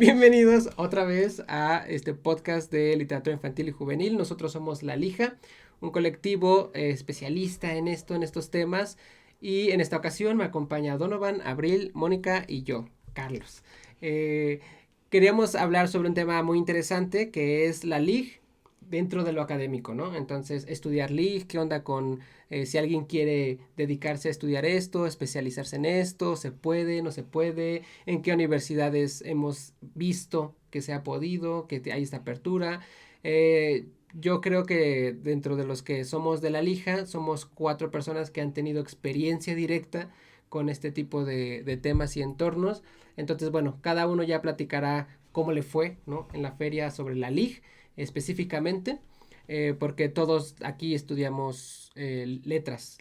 Bienvenidos otra vez a este podcast de literatura infantil y juvenil. Nosotros somos La Lija, un colectivo especialista en estos temas. Y en esta ocasión me acompaña Donovan, Abril, Mónica y yo, Carlos. Queríamos hablar sobre un tema muy interesante que es la LIG dentro de lo académico, ¿no? Entonces, estudiar LIG, qué onda con si alguien quiere dedicarse a estudiar esto, especializarse en esto, se puede, no se puede, en qué universidades hemos visto que se ha podido, que hay esta apertura. Yo creo que dentro de los que somos de La Lija, somos 4 personas que han tenido experiencia directa con este tipo de temas y entornos. Entonces, bueno, cada uno ya platicará cómo le fue, ¿no? En la feria sobre la LIG específicamente, porque todos aquí estudiamos letras.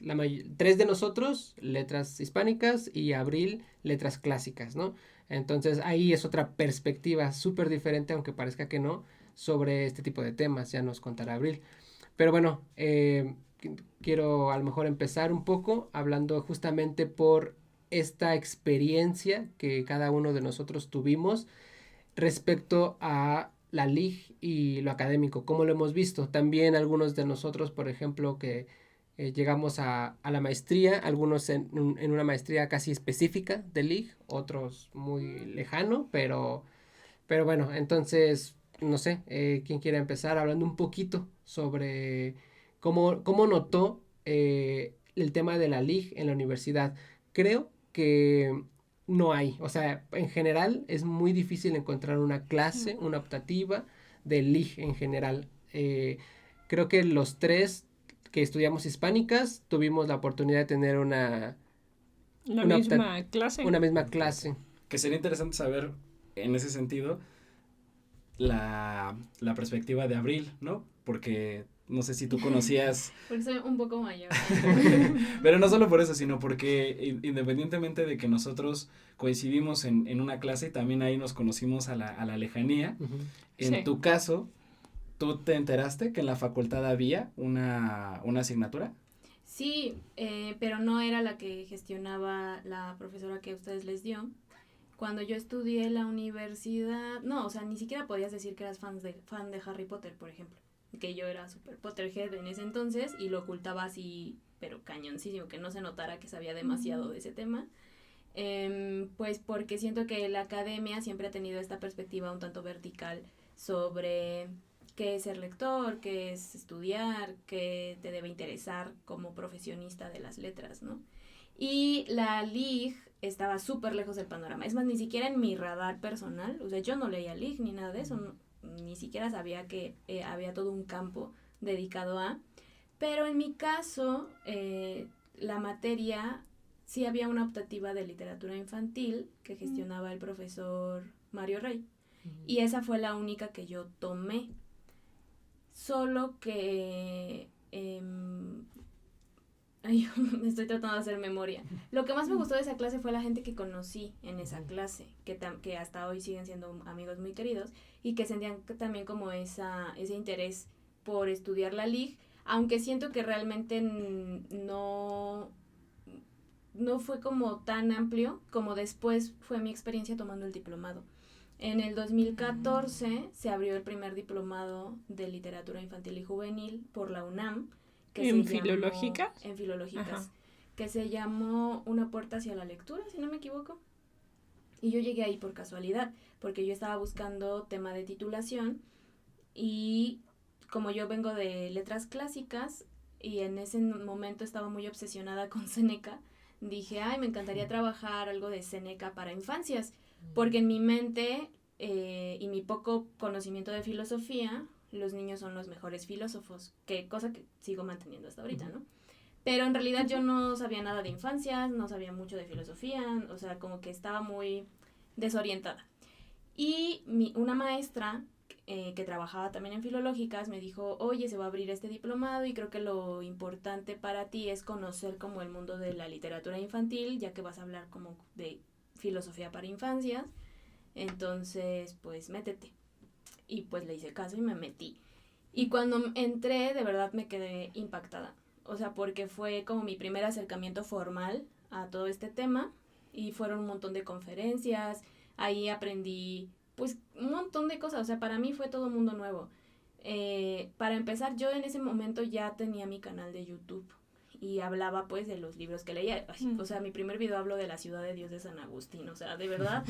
3 de nosotros, letras hispánicas, y Abril, letras clásicas, ¿no? Entonces ahí es otra perspectiva súper diferente, aunque parezca que no, sobre este tipo de temas, ya nos contará Abril. Pero bueno, quiero a lo mejor empezar un poco hablando justamente por esta experiencia que cada uno de nosotros tuvimos respecto a la LIG y lo académico, como lo hemos visto. También algunos de nosotros, por ejemplo, que llegamos a la maestría, algunos en una maestría casi específica de LIG, otros muy lejano, pero bueno, entonces, no sé, ¿quién quiere empezar hablando un poquito sobre cómo notó el tema de la LIG en la universidad? Creo que no hay, o sea, en general es muy difícil encontrar una clase, una optativa de LIG en general. Creo que los 3 que estudiamos hispánicas tuvimos la oportunidad de tener La una, misma clase. una misma clase. Que sería interesante saber, en ese sentido, la perspectiva de Abril, ¿no? Porque no sé si tú conocías... Porque soy un poco mayor. Pero no solo por eso, sino porque independientemente de que nosotros coincidimos en una clase, también ahí nos conocimos a la lejanía. Uh-huh. En Sí. tu caso, ¿tú te enteraste que en la facultad había una asignatura? Sí, pero no era la que gestionaba la profesora que a ustedes les dio. Cuando yo estudié en la universidad, no, o sea, ni siquiera podías decir que eras fan de Harry Potter, por ejemplo. Que yo era super Potterhead en ese entonces y lo ocultaba así, pero cañoncísimo, que no se notara que sabía demasiado de ese tema. Pues porque siento que la academia siempre ha tenido esta perspectiva un tanto vertical sobre qué es ser lector, qué es estudiar, qué te debe interesar como profesionista de las letras, ¿no? Y la LIG estaba súper lejos del panorama. Es más, ni siquiera en mi radar personal, o sea, yo no leía LIG ni nada de eso, no, ni siquiera sabía que había todo un campo dedicado a. Pero en mi caso, la materia, sí había una optativa de literatura infantil que gestionaba el profesor Mario Rey. Y esa fue la única que yo tomé. Solo que... ay, estoy tratando de hacer memoria. Lo que más me gustó de esa clase fue la gente que conocí en esa clase, que hasta hoy siguen siendo amigos muy queridos y que sentían también como ese interés por estudiar la LIG, aunque siento que realmente no fue como tan amplio como después fue mi experiencia tomando el diplomado. En el 2014 se abrió el primer diplomado de literatura infantil y juvenil por la UNAM. ¿En filológicas? En filológicas. Que se llamó Una puerta hacia la lectura, si no me equivoco. Y yo llegué ahí por casualidad, porque yo estaba buscando tema de titulación y como yo vengo de letras clásicas y en ese momento estaba muy obsesionada con Séneca, dije, ay, me encantaría trabajar algo de Séneca para infancias, porque en mi mente y mi poco conocimiento de filosofía, los niños son los mejores filósofos, cosa que sigo manteniendo hasta ahorita, ¿no? Pero en realidad yo no sabía nada de infancias, no sabía mucho de filosofía, o sea, como que estaba muy desorientada. Y una maestra que trabajaba también en filológicas me dijo, oye, se va a abrir este diplomado y creo que lo importante para ti es conocer como el mundo de la literatura infantil, ya que vas a hablar como de filosofía para infancias, entonces pues métete. Y pues le hice caso y me metí. Y cuando entré, de verdad me quedé impactada. O sea, porque fue como mi primer acercamiento formal a todo este tema y fueron un montón de conferencias. Ahí aprendí pues cosa, o sea, para mí fue todo un mundo nuevo. Para empezar, yo en ese momento ya tenía mi canal de YouTube y hablaba pues de los libros que leía. O sea, mi primer video hablo de la Ciudad de Dios de San Agustín, o sea, de verdad,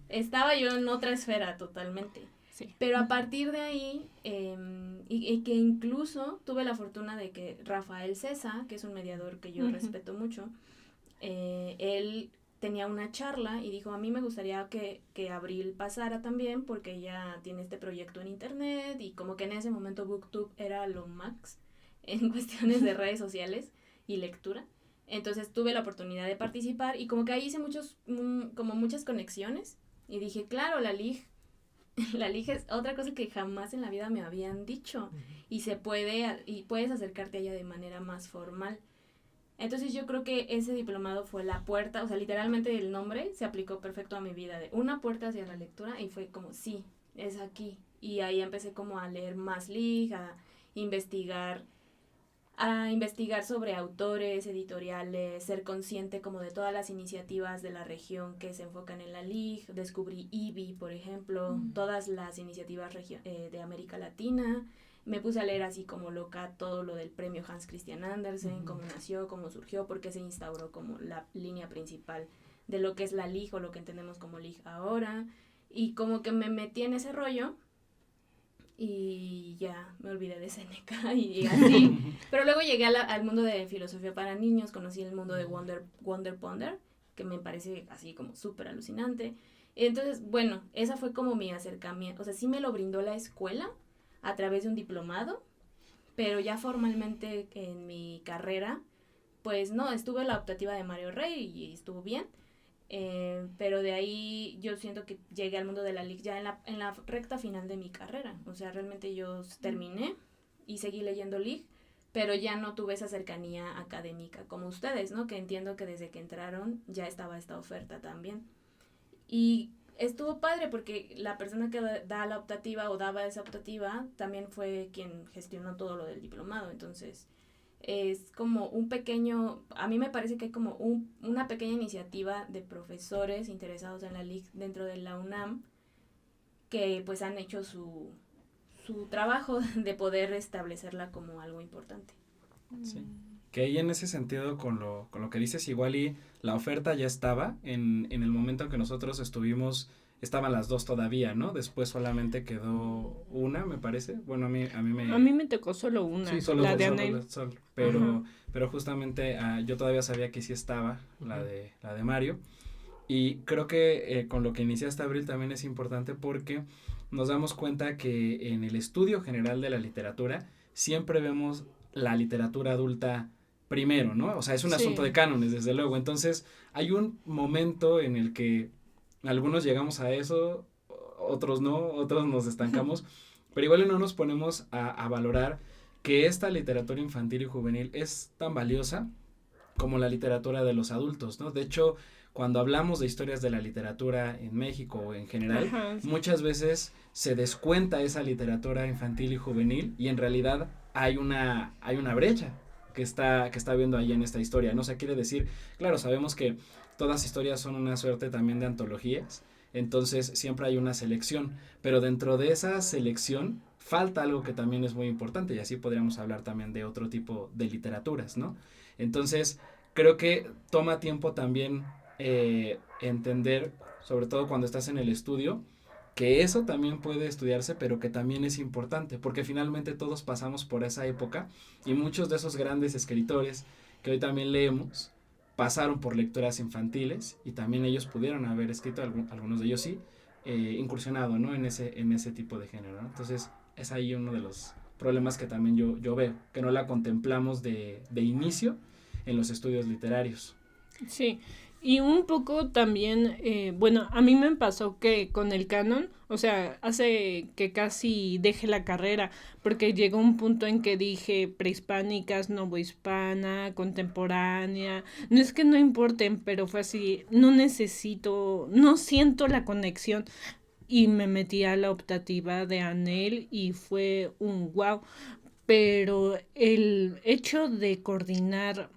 estaba yo en otra esfera totalmente. Sí. Pero a partir de ahí, y que incluso tuve la fortuna de que Rafael Cesa, que es un mediador que yo respeto mucho, él tenía una charla y dijo, a mí me gustaría que Abril pasara también porque ella tiene este proyecto en internet y como que en ese momento BookTube era lo max en cuestiones de redes sociales y lectura. Entonces tuve la oportunidad de participar y como que ahí hice como muchas conexiones y dije, claro, la LIG es otra cosa que jamás en la vida me habían dicho y puedes acercarte a ella de manera más formal. Entonces yo creo que ese diplomado fue la puerta, o sea, literalmente el nombre se aplicó perfecto a mi vida, de una puerta hacia la lectura y fue como, sí, es aquí. Y ahí empecé como a leer más LIG, a investigar sobre autores, editoriales, ser consciente como de todas las iniciativas de la región que se enfocan en la LIG. Descubrí IBI, por ejemplo, todas las iniciativas de América Latina. Me puse a leer así como loca todo lo del premio Hans Christian Andersen, cómo nació, cómo surgió, por qué se instauró como la línea principal de lo que es la LIG o lo que entendemos como LIG ahora. Y como que me metí en ese rollo y ya me olvidé de Seneca y así. Pero luego llegué al mundo de filosofía para niños, conocí el mundo de Wonder Ponder, que me parece así como súper alucinante. Entonces, bueno, esa fue como mi acercamiento. O sea, sí me lo brindó la escuela a través de un diplomado, pero ya formalmente en mi carrera, pues no, estuve en la optativa de Mario Rey y estuvo bien, pero de ahí yo siento que llegué al mundo de la LIG ya en la recta final de mi carrera. O sea, realmente yo terminé y seguí leyendo LIG, pero ya no tuve esa cercanía académica como ustedes, ¿no? Que entiendo que desde que entraron ya estaba esta oferta también. Y estuvo padre porque la persona que da la optativa o daba esa optativa también fue quien gestionó todo lo del diplomado. Entonces es como a mí me parece que hay como una pequeña iniciativa de profesores interesados en la LIG dentro de la UNAM que pues han hecho su trabajo de poder establecerla como algo importante. Sí. Que ahí en ese sentido con lo que dices, igual y la oferta ya estaba en el momento en que nosotros estaban las dos todavía, ¿no? Después solamente quedó una, me parece. Bueno, a mí me tocó solo una, sí, solo la de Anel. Pero justamente yo todavía sabía que sí estaba la de Mario. Y creo que con lo que iniciaste, Abril, también es importante porque nos damos cuenta que en el estudio general de la literatura siempre vemos la literatura adulta primero, ¿no? O sea, es un asunto de cánones, desde luego. Entonces, hay un momento en el que algunos llegamos a eso, otros no, otros nos estancamos, pero igual no nos ponemos a valorar que esta literatura infantil y juvenil es tan valiosa como la literatura de los adultos, ¿no? De hecho, cuando hablamos de historias de la literatura en México o en general, muchas veces se descuenta esa literatura infantil y juvenil y en realidad hay una brecha que está viendo ahí en esta historia, ¿no? O sea, quiere decir, claro, sabemos que todas historias son una suerte también de antologías, entonces siempre hay una selección, pero dentro de esa selección falta algo que también es muy importante y así podríamos hablar también de otro tipo de literaturas, ¿no? Entonces, creo que toma tiempo también entender, sobre todo cuando estás en el estudio, que eso también puede estudiarse, pero que también es importante, porque finalmente todos pasamos por esa época y muchos de esos grandes escritores que hoy también leemos pasaron por lecturas infantiles y también ellos pudieron haber escrito, algunos de ellos sí, incursionado, ¿no? en ese tipo de género, ¿no? Entonces es ahí uno de los problemas que también yo veo, que no la contemplamos de inicio en los estudios literarios. Sí, y un poco también, bueno, a mí me pasó que con el canon, o sea, hace que casi deje la carrera, porque llegó un punto en que dije prehispánicas, novohispana, contemporánea, no es que no importen, pero fue así, no siento la conexión, y me metí a la optativa de Anel y fue un wow, pero el hecho de coordinar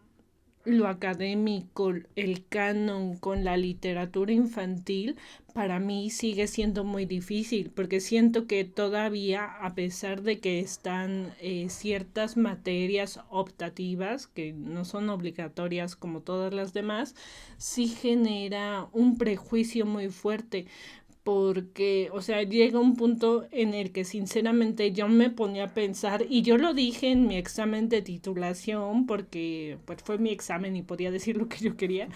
lo académico, el canon con la literatura infantil, para mí sigue siendo muy difícil, porque siento que todavía, a pesar de que están ciertas materias optativas, que no son obligatorias como todas las demás, sí genera un prejuicio muy fuerte porque, o sea, llega un punto en el que sinceramente yo me ponía a pensar, y yo lo dije en mi examen de titulación, porque pues fue mi examen y podía decir lo que yo quería,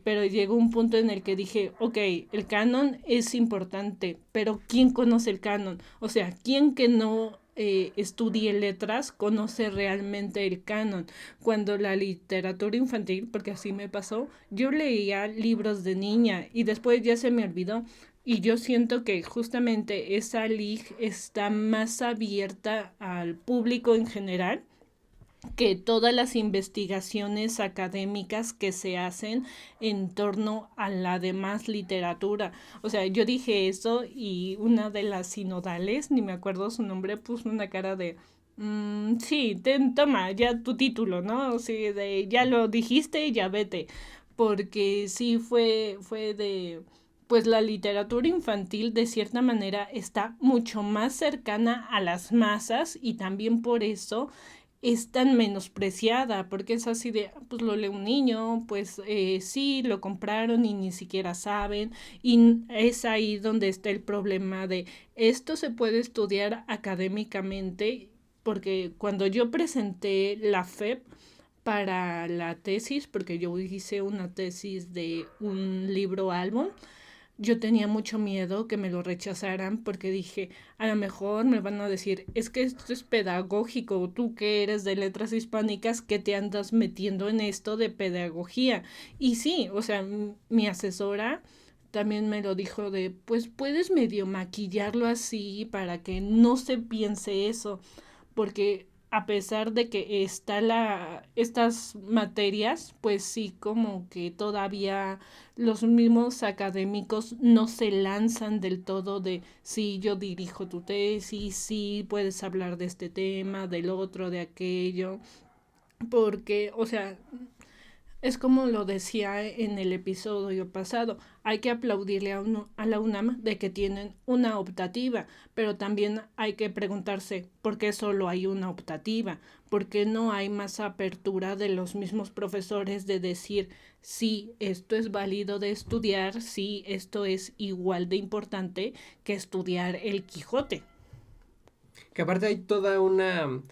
pero llegó un punto en el que dije, ok, el canon es importante, pero ¿quién conoce el canon? O sea, ¿quién que no estudie letras conoce realmente el canon? Cuando la literatura infantil, porque así me pasó, yo leía libros de niña y después ya se me olvidó. Y yo siento que justamente esa LIG está más abierta al público en general que todas las investigaciones académicas que se hacen en torno a la demás literatura. O sea, yo dije eso y una de las sinodales, ni me acuerdo su nombre, puso una cara de... sí, toma, ya tu título, ¿no? O sea, de, ya lo dijiste, ya vete. Porque sí fue de... Pues la literatura infantil de cierta manera está mucho más cercana a las masas y también por eso es tan menospreciada, porque es así de, pues lo lee un niño, pues sí, lo compraron y ni siquiera saben, y es ahí donde está el problema de esto se puede estudiar académicamente, porque cuando yo presenté la FEP para la tesis, porque yo hice una tesis de un libro álbum, yo tenía mucho miedo que me lo rechazaran porque dije, a lo mejor me van a decir, es que esto es pedagógico, tú que eres de letras hispánicas, que te andas metiendo en esto de pedagogía. Y sí, o sea, mi asesora también me lo dijo de, pues puedes medio maquillarlo así para que no se piense eso, porque a pesar de que está estas materias, pues sí como que todavía los mismos académicos no se lanzan del todo de sí, yo dirijo tu tesis, sí, puedes hablar de este tema, del otro, de aquello, porque, o sea, es como lo decía en el episodio pasado, hay que aplaudirle a la UNAM de que tienen una optativa, pero también hay que preguntarse por qué solo hay una optativa, por qué no hay más apertura de los mismos profesores de decir sí, esto es válido de estudiar, sí, esto es igual de importante que estudiar el Quijote. Que aparte hay toda una,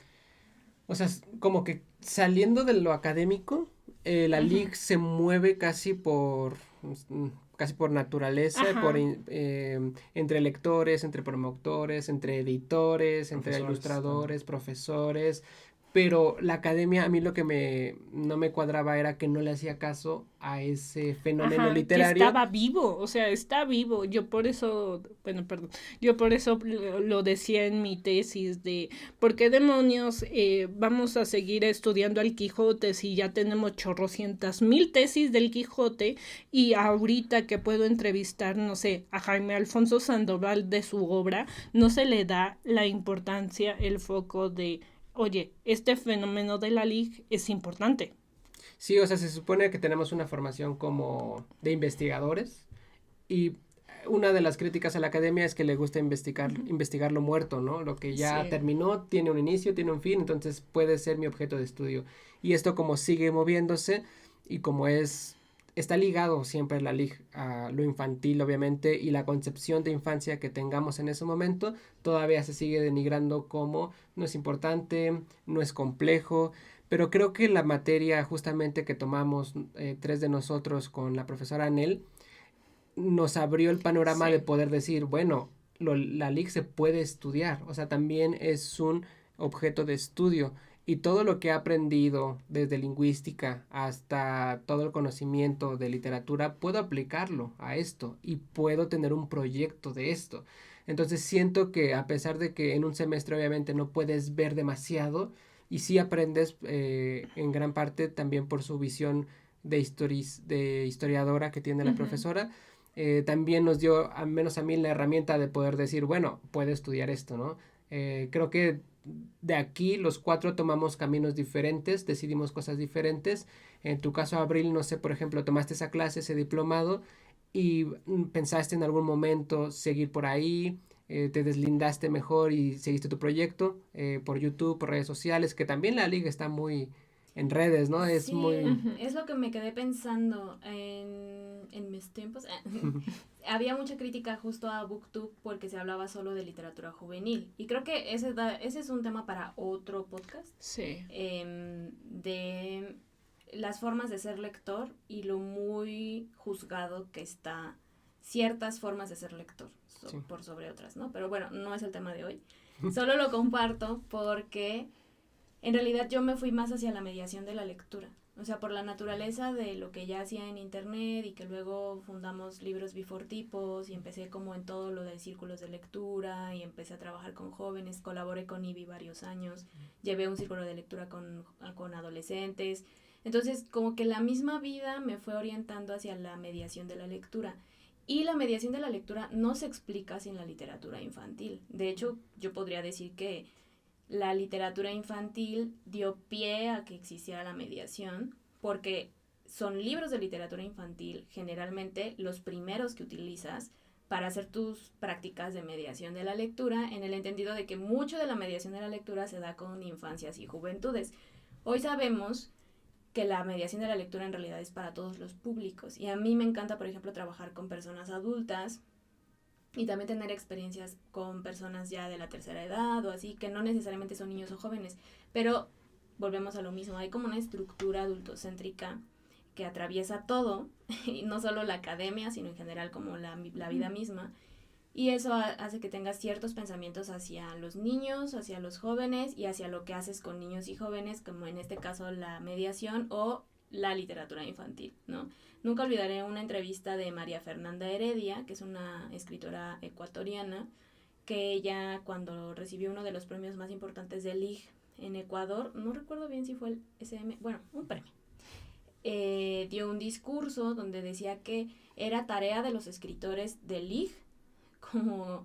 o sea, como que saliendo de lo académico, la LIG se mueve casi por naturaleza, entre lectores, entre promotores, entre editores, entre ilustradores, profesores, pero la academia a mí lo que no me cuadraba era que no le hacía caso a ese fenómeno literario. Que estaba vivo, o sea, está vivo. Yo por eso, bueno, perdón, yo por eso lo decía en mi tesis de ¿por qué demonios vamos a seguir estudiando al Quijote si ya tenemos chorrocientas mil tesis del Quijote y ahorita que puedo entrevistar, no sé, a Jaime Alfonso Sandoval de su obra, no se le da la importancia, el foco de oye, este fenómeno de la LIG es importante. Sí, o sea, se supone que tenemos una formación como de investigadores y una de las críticas a la academia es que le gusta investigar lo muerto, ¿no? Lo que ya terminó, tiene un inicio, tiene un fin, entonces puede ser mi objeto de estudio. Y esto como sigue moviéndose y como está ligado siempre la LIG a lo infantil, obviamente, y la concepción de infancia que tengamos en ese momento, todavía se sigue denigrando como no es importante, no es complejo, pero creo que la materia justamente que tomamos 3 de nosotros con la profesora Anel, nos abrió el panorama de poder decir, bueno, la LIG se puede estudiar, o sea, también es un objeto de estudio. Y todo lo que he aprendido, desde lingüística hasta todo el conocimiento de literatura, puedo aplicarlo a esto y puedo tener un proyecto de esto. Entonces siento que a pesar de que en un semestre obviamente no puedes ver demasiado, y sí aprendes en gran parte también por su visión de historiadora que tiene la profesora, también nos dio, al menos a mí, la herramienta de poder decir, bueno, puedo estudiar esto, ¿no? Creo que de aquí los 4 tomamos caminos diferentes, decidimos cosas diferentes. En tu caso, Abril, no sé, por ejemplo, tomaste esa clase, ese diplomado y pensaste en algún momento seguir por ahí, te deslindaste mejor y seguiste tu proyecto por YouTube, por redes sociales, que también la liga está muy en redes, ¿no? Es Sí, muy... es lo que me quedé pensando en mis tiempos. Había mucha crítica justo a BookTube porque se hablaba solo de literatura juvenil. Y creo que ese es un tema para otro podcast. Sí. De las formas de ser lector y lo muy juzgado que está ciertas formas de ser lector Sí. por sobre otras, ¿no? Pero bueno, no es el tema de hoy. Solo lo comparto porque en realidad yo me fui más hacia la mediación de la lectura. O sea, por la naturaleza de lo que ya hacía en internet y que luego fundamos libros bifortipos y empecé como en todo lo de círculos de lectura y empecé a trabajar con jóvenes, colaboré con IBI varios años, llevé un círculo de lectura con adolescentes. Entonces, como que la misma vida me fue orientando hacia la mediación de la lectura. Y la mediación de la lectura no se explica sin la literatura infantil. De hecho, yo podría decir que la literatura infantil dio pie a que existiera la mediación, porque son libros de literatura infantil generalmente los primeros que utilizas para hacer tus prácticas de mediación de la lectura, en el entendido de que mucho de la mediación de la lectura se da con infancias y juventudes. Hoy sabemos que la mediación de la lectura en realidad es para todos los públicos, y a mí me encanta, por ejemplo, trabajar con personas adultas y también tener experiencias con personas ya de la tercera edad o así, que no necesariamente son niños o jóvenes, pero volvemos a lo mismo, hay como una estructura adultocéntrica que atraviesa todo, y no solo la academia, sino en general como la vida misma, y eso hace que tengas ciertos pensamientos hacia los niños, hacia los jóvenes y hacia lo que haces con niños y jóvenes, como en este caso la mediación o la literatura infantil, ¿no? Nunca olvidaré una entrevista de María Fernanda Heredia, que es una escritora ecuatoriana, que ella cuando recibió uno de los premios más importantes del LIG en Ecuador, no recuerdo bien si fue el SM, bueno, un premio, dio un discurso donde decía que era tarea de los escritores del LIG como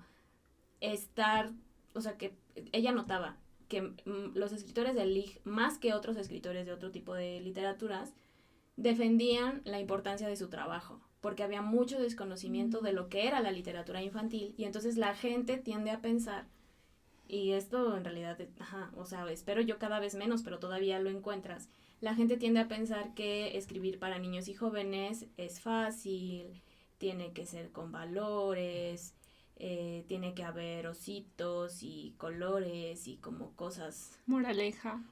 estar, o sea, que ella notaba que los escritores del LIG, más que otros escritores de otro tipo de literaturas, defendían la importancia de su trabajo, porque había mucho desconocimiento de lo que era la literatura infantil, y entonces la gente tiende a pensar, y esto en realidad, o sea, espero yo cada vez menos, pero todavía lo encuentras, la gente tiende a pensar que escribir para niños y jóvenes es fácil, tiene que ser con valores, tiene que haber ositos y colores y como cosas... Moraleja,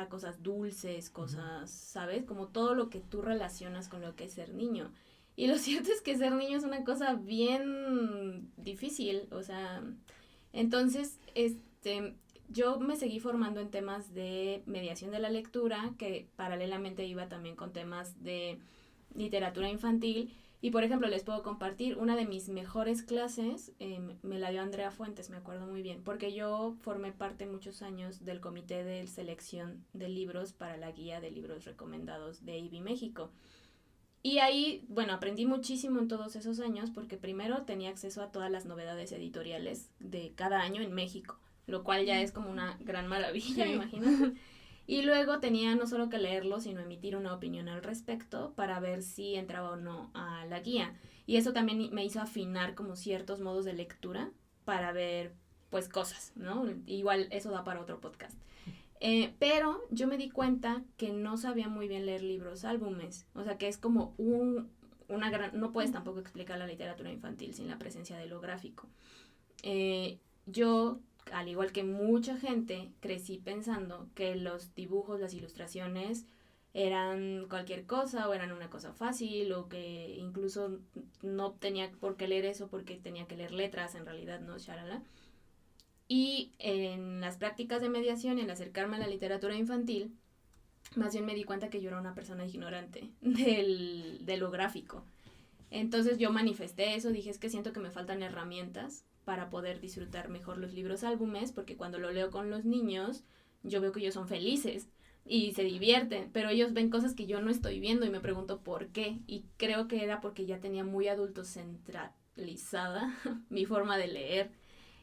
cosas dulces, cosas, ¿sabes? Como todo lo que tú relacionas con lo que es ser niño. Y lo cierto es que ser niño es una cosa bien difícil, o sea... Entonces, yo me seguí formando en temas de mediación de la lectura, que paralelamente iba también con temas de literatura infantil. Y por ejemplo, les puedo compartir una de mis mejores clases, me la dio Andrea Fuentes, me acuerdo muy bien, porque yo formé parte muchos años del comité de selección de libros para la guía de libros recomendados de IBI México. Y ahí, bueno, aprendí muchísimo en todos esos años, porque primero tenía acceso a todas las novedades editoriales de cada año en México, lo cual ya es como una gran maravilla, sí. Imagínate. Y luego tenía no solo que leerlo, sino emitir una opinión al respecto para ver si entraba o no a la guía. Y eso también me hizo afinar como ciertos modos de lectura para ver, pues, cosas, ¿no? Igual eso da para otro podcast. Pero yo me di cuenta que no sabía muy bien leer libros álbumes. O sea, que es como una gran... No puedes tampoco explicar la literatura infantil sin la presencia de lo gráfico. Yo... al igual que mucha gente, crecí pensando que los dibujos, las ilustraciones eran cualquier cosa o eran una cosa fácil o que incluso no tenía por qué leer eso porque tenía que leer letras, en realidad, ¿no? Shalala. Y en las prácticas de mediación, en acercarme a la literatura infantil, más bien me di cuenta que yo era una persona ignorante de lo gráfico. Entonces yo manifesté eso, dije, es que siento que me faltan herramientas para poder disfrutar mejor los libros álbumes, porque cuando lo leo con los niños, yo veo que ellos son felices y se divierten, pero ellos ven cosas que yo no estoy viendo y me pregunto por qué, y creo que era porque ya tenía muy adultocentralizada mi forma de leer,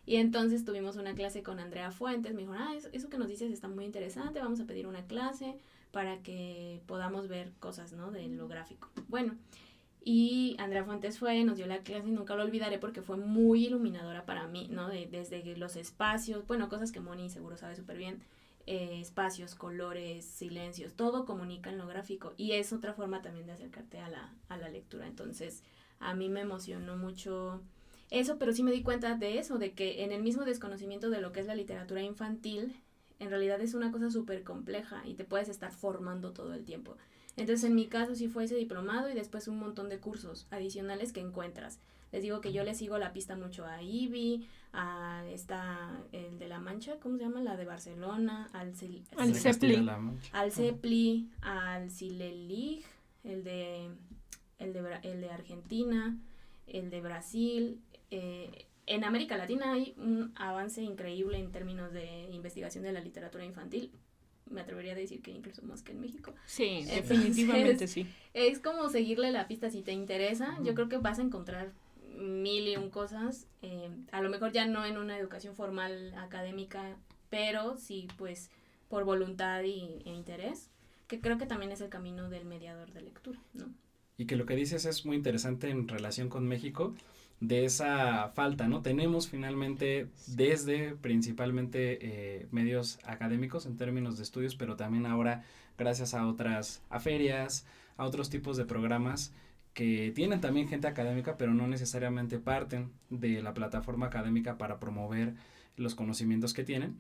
Y entonces tuvimos una clase con Andrea Fuentes, me dijo, eso que nos dices está muy interesante, vamos a pedir una clase para que podamos ver cosas, ¿no? De lo gráfico. Bueno, y Andrea Fuentes fue, nos dio la clase y nunca lo olvidaré porque fue muy iluminadora para mí, ¿no? Desde los espacios, bueno, cosas que Moni seguro sabe súper bien, espacios, colores, silencios, todo comunica en lo gráfico y es otra forma también de acercarte a la lectura. Entonces, a mí me emocionó mucho eso, pero sí me di cuenta de eso, de que en el mismo desconocimiento de lo que es la literatura infantil, en realidad es una cosa súper compleja y te puedes estar formando todo el tiempo. Entonces, en mi caso sí fue ese diplomado y después un montón de cursos adicionales que encuentras. Les digo que yo le sigo la pista mucho a IBI, a el de La Mancha, ¿cómo se llama? La de Barcelona, al CEPLI, al Cilelig, el de Argentina, el de Brasil. En América Latina hay un avance increíble en términos de investigación de la literatura infantil. Me atrevería a decir que incluso más que en México. Sí, definitivamente sí. Es como seguirle la pista si te interesa. Yo creo que vas a encontrar 1001 cosas. A lo mejor ya no en una educación formal académica, pero sí pues por voluntad e interés, que creo que también es el camino del mediador de lectura, ¿no? Y que lo que dices es muy interesante en relación con México, de esa falta, ¿no? Tenemos finalmente desde principalmente medios académicos en términos de estudios, pero también ahora gracias a ferias, a otros tipos de programas que tienen también gente académica, pero no necesariamente parten de la plataforma académica para promover los conocimientos que tienen.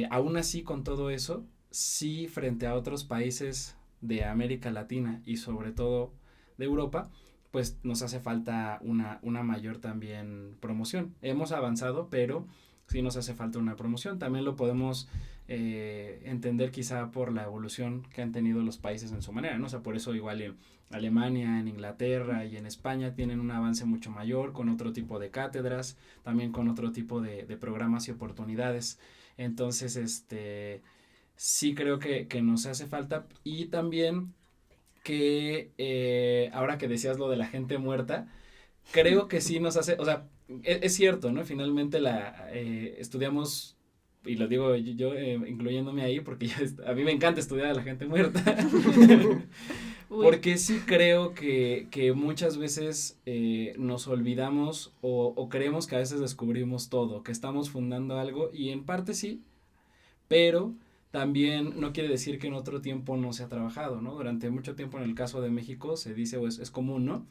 Aún así, con todo eso, sí frente a otros países de América Latina y sobre todo de Europa, pues nos hace falta una mayor también promoción. Hemos avanzado, pero sí nos hace falta una promoción. También lo podemos entender quizá por la evolución que han tenido los países en su manera, ¿no? O sea, por eso igual en Alemania, en Inglaterra y en España tienen un avance mucho mayor, con otro tipo de cátedras, también con otro tipo de programas y oportunidades. Entonces, sí creo que nos hace falta. Y también que ahora que decías lo de la gente muerta, creo que sí nos hace, o sea, es cierto, ¿no? Finalmente estudiamos, y lo digo yo incluyéndome ahí, porque a mí me encanta estudiar a la gente muerta, porque sí creo que muchas veces nos olvidamos o creemos que a veces descubrimos todo, que estamos fundando algo, y en parte sí, pero también no quiere decir que en otro tiempo no se ha trabajado, ¿no? Durante mucho tiempo en el caso de México se dice, o es común, ¿no?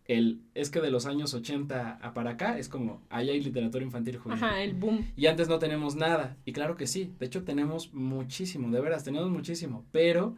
Es que de los años 80 a para acá es como, ahí hay literatura infantil juvenil. Ajá, el boom. Y antes no tenemos nada, y claro que sí, de hecho tenemos muchísimo, de veras, tenemos muchísimo, pero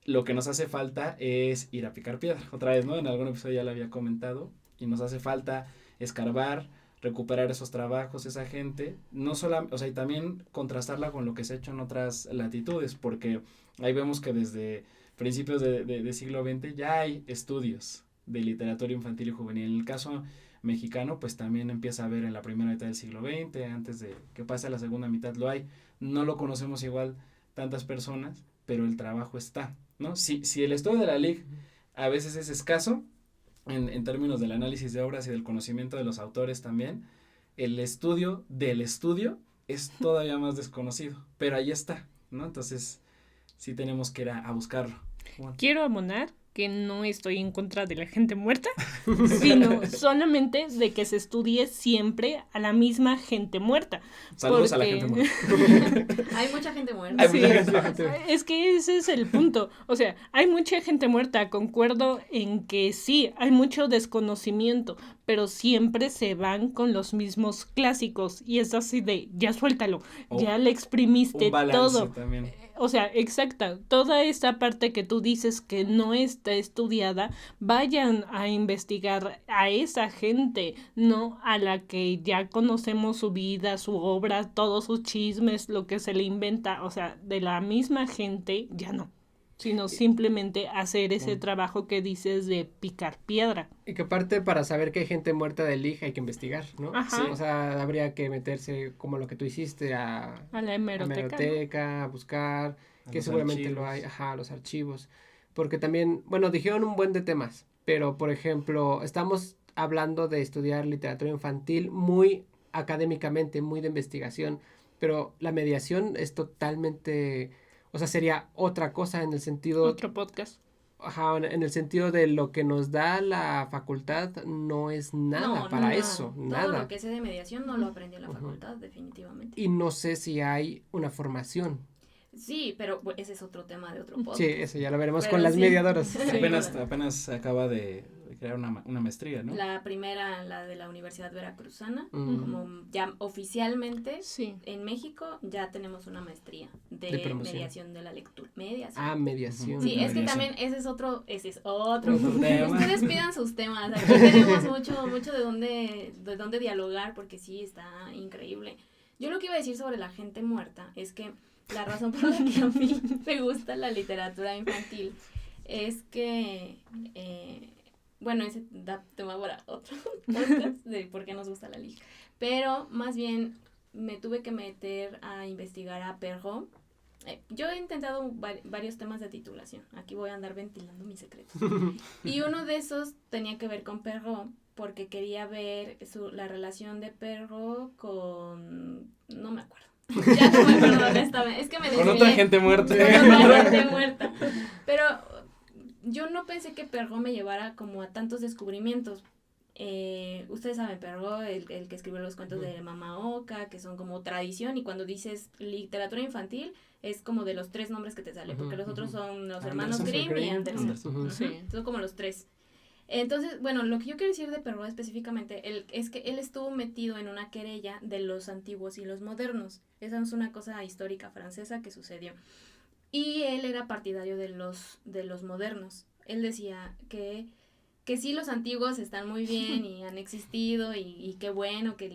lo que nos hace falta es ir a picar piedra, otra vez, ¿no? En algún episodio ya lo había comentado, y nos hace falta escarbar, recuperar esos trabajos, esa gente, no solo, o sea, y también contrastarla con lo que se ha hecho en otras latitudes, porque ahí vemos que desde principios de siglo XX ya hay estudios de literatura infantil y juvenil. En el caso mexicano, pues también empieza a haber en la primera mitad del siglo XX, antes de que pase la segunda mitad lo hay, no lo conocemos igual tantas personas, pero el trabajo está, ¿no? Si el estudio de la LIG a veces es escaso, en términos del análisis de obras y del conocimiento de los autores también, el estudio del estudio es todavía más desconocido, pero ahí está, ¿no? Entonces, sí tenemos que ir a buscarlo. Bueno. Quiero abonar que no estoy en contra de la gente muerta, sino solamente de que se estudie siempre a la misma gente muerta. Saludos a la gente muerta. Hay mucha gente muerta. Sí, es que ese es el punto. O sea, hay mucha gente muerta, concuerdo en que sí, hay mucho desconocimiento, pero siempre se van con los mismos clásicos y es así de, ya suéltalo, ya le exprimiste un balance todo. También. O sea, exacta, toda esta parte que tú dices que no está estudiada, vayan a investigar a esa gente, no a la que ya conocemos su vida, su obra, todos sus chismes, lo que se le inventa, o sea, de la misma gente, ya no, sino simplemente hacer ese trabajo que dices de picar piedra. Y que aparte para saber que hay gente muerta del LIG hay que investigar, ¿no? Ajá. Sí. O sea, habría que meterse como lo que tú hiciste a la hemeroteca, ¿no? A buscar, A que los seguramente archivos. lo hay, a los archivos. Porque también, bueno, dijeron un buen de temas, pero por ejemplo, estamos hablando de estudiar literatura infantil muy académicamente, muy de investigación, pero la mediación es totalmente, o sea, sería otra cosa en el sentido... Otro podcast. Ajá, en el sentido de lo que nos da la facultad no es nada para eso, nada. Todo lo que sé de mediación no lo aprendí en la facultad, definitivamente. Y no sé si hay una formación. Sí, pero ese es otro tema de otro podcast. Sí, eso ya lo veremos Pero con las sí. mediadoras. Sí. Apenas acaba de crear una maestría, ¿no? La primera, la de la Universidad Veracruzana, Mm. como ya oficialmente Sí. en México ya tenemos una maestría De de promoción. mediación de la lectura. Mediación. Ah, mediación. Sí, es que mediación. también ese es otro Otro tema. Ustedes pidan sus temas, aquí tenemos mucho de dónde dialogar, porque sí, está increíble. Yo lo que iba a decir sobre la gente muerta es que la razón por la que a mí me gusta la literatura infantil es que, bueno, ese da tema para otro podcast de por qué nos gusta la liga, pero más bien me tuve que meter a investigar a Perrault. Yo he intentado varios temas de titulación, aquí voy a andar ventilando mis secretos, y uno de esos tenía que ver con Perrault, porque quería ver la relación de Perrault con, no me acuerdo. Ya no me acuerdo honestamente, es que me Con desvié. otra gente muerta. Con otra gente muerta. Pero yo no pensé que Perrault me llevara como a tantos descubrimientos. Ustedes saben, Perrault, el que escribió los cuentos de Mama Oca, que son como tradición, y cuando dices literatura infantil, es como de los 3 nombres que te salen, porque los otros son los hermanos Andersen, Grimm y Andersen. Ujú. Sí. Son como los 3. Entonces, bueno, lo que yo quiero decir de Perrault específicamente es que él estuvo metido en una querella de los antiguos y los modernos. Esa es una cosa histórica francesa que sucedió. Y él era partidario de los modernos. Él decía que sí, los antiguos están muy bien y han existido y qué bueno que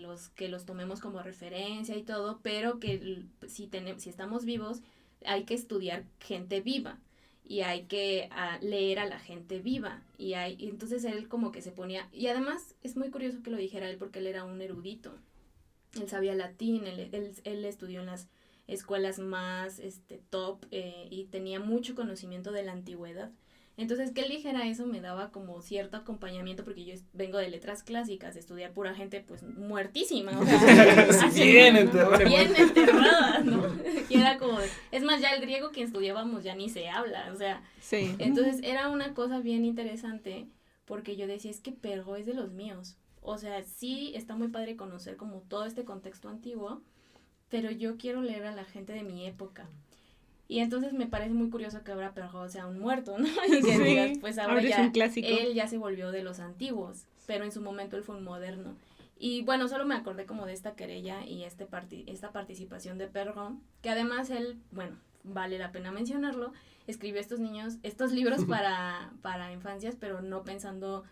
los tomemos como referencia y todo, pero que si estamos vivos hay que estudiar gente viva. Y hay que leer a la gente viva. Y entonces él como que se ponía... Y además es muy curioso que lo dijera él porque él era un erudito. Él sabía latín, él estudió en las escuelas más top y tenía mucho conocimiento de la antigüedad. Entonces que él dijera eso me daba como cierto acompañamiento porque yo vengo de letras clásicas, de estudiar pura gente pues muertísima. O sea, Bien enterrada. Bien enterrada, ¿no? Y era como es más, ya el griego que estudiábamos ya ni se habla, o sea. Sí. Entonces era una cosa bien interesante porque yo decía, es que Perrault es de los míos. O sea, sí está muy padre conocer como todo este contexto antiguo, pero yo quiero leer a la gente de mi época. Y entonces me parece muy curioso que ahora Perrault sea un muerto, ¿no? Y que Sí, digas, pues ahora es ya un clásico. él ya se volvió de los antiguos, pero en su momento él fue un moderno. Y bueno, solo me acordé como de esta querella y esta participación de Perrault, que además él, bueno, vale la pena mencionarlo, escribió estos libros para infancias, pero no pensando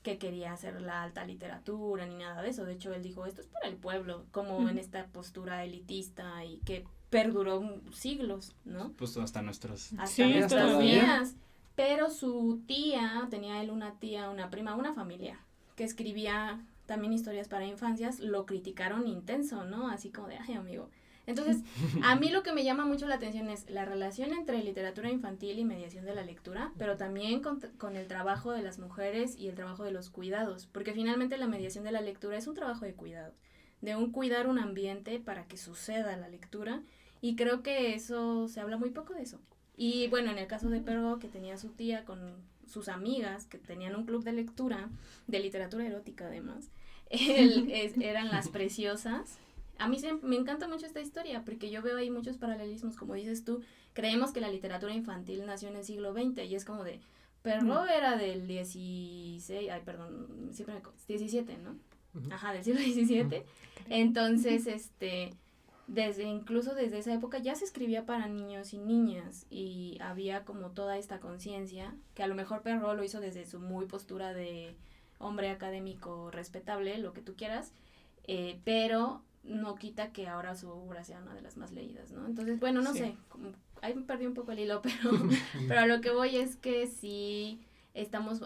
que quería hacer la alta literatura ni nada de eso. De hecho, él dijo, esto es para el pueblo, como en esta postura elitista y que perduró siglos, ¿no? Pues hasta nuestros... Hasta Sí, nuestros todavía. días. Pero su tía, tenía él una tía, una prima, una familia, que escribía también historias para infancias, lo criticaron intenso, ¿no? Así como de, ay, amigo. Entonces, a mí lo que me llama mucho la atención es la relación entre literatura infantil y mediación de la lectura, pero también con el trabajo de las mujeres y el trabajo de los cuidados, porque finalmente la mediación de la lectura es un trabajo de cuidado, de cuidar un ambiente para que suceda la lectura, y creo que eso, se habla muy poco de eso. Y bueno, en el caso de Perrault, que tenía su tía con sus amigas, que tenían un club de lectura, de literatura erótica además, eran las preciosas. A mí me encanta mucho esta historia, porque yo veo ahí muchos paralelismos, como dices tú, creemos que la literatura infantil nació en el siglo XX, y es como de, Perrault era del 17, ¿no? Ajá, del siglo XVII, entonces, incluso desde esa época ya se escribía para niños y niñas, y había como toda esta conciencia, que a lo mejor Perrault lo hizo desde su muy postura de hombre académico respetable, lo que tú quieras, pero no quita que ahora su obra sea una de las más leídas, ¿no? Entonces, bueno, no sé, ahí me perdí un poco el hilo, pero a lo que voy es que sí estamos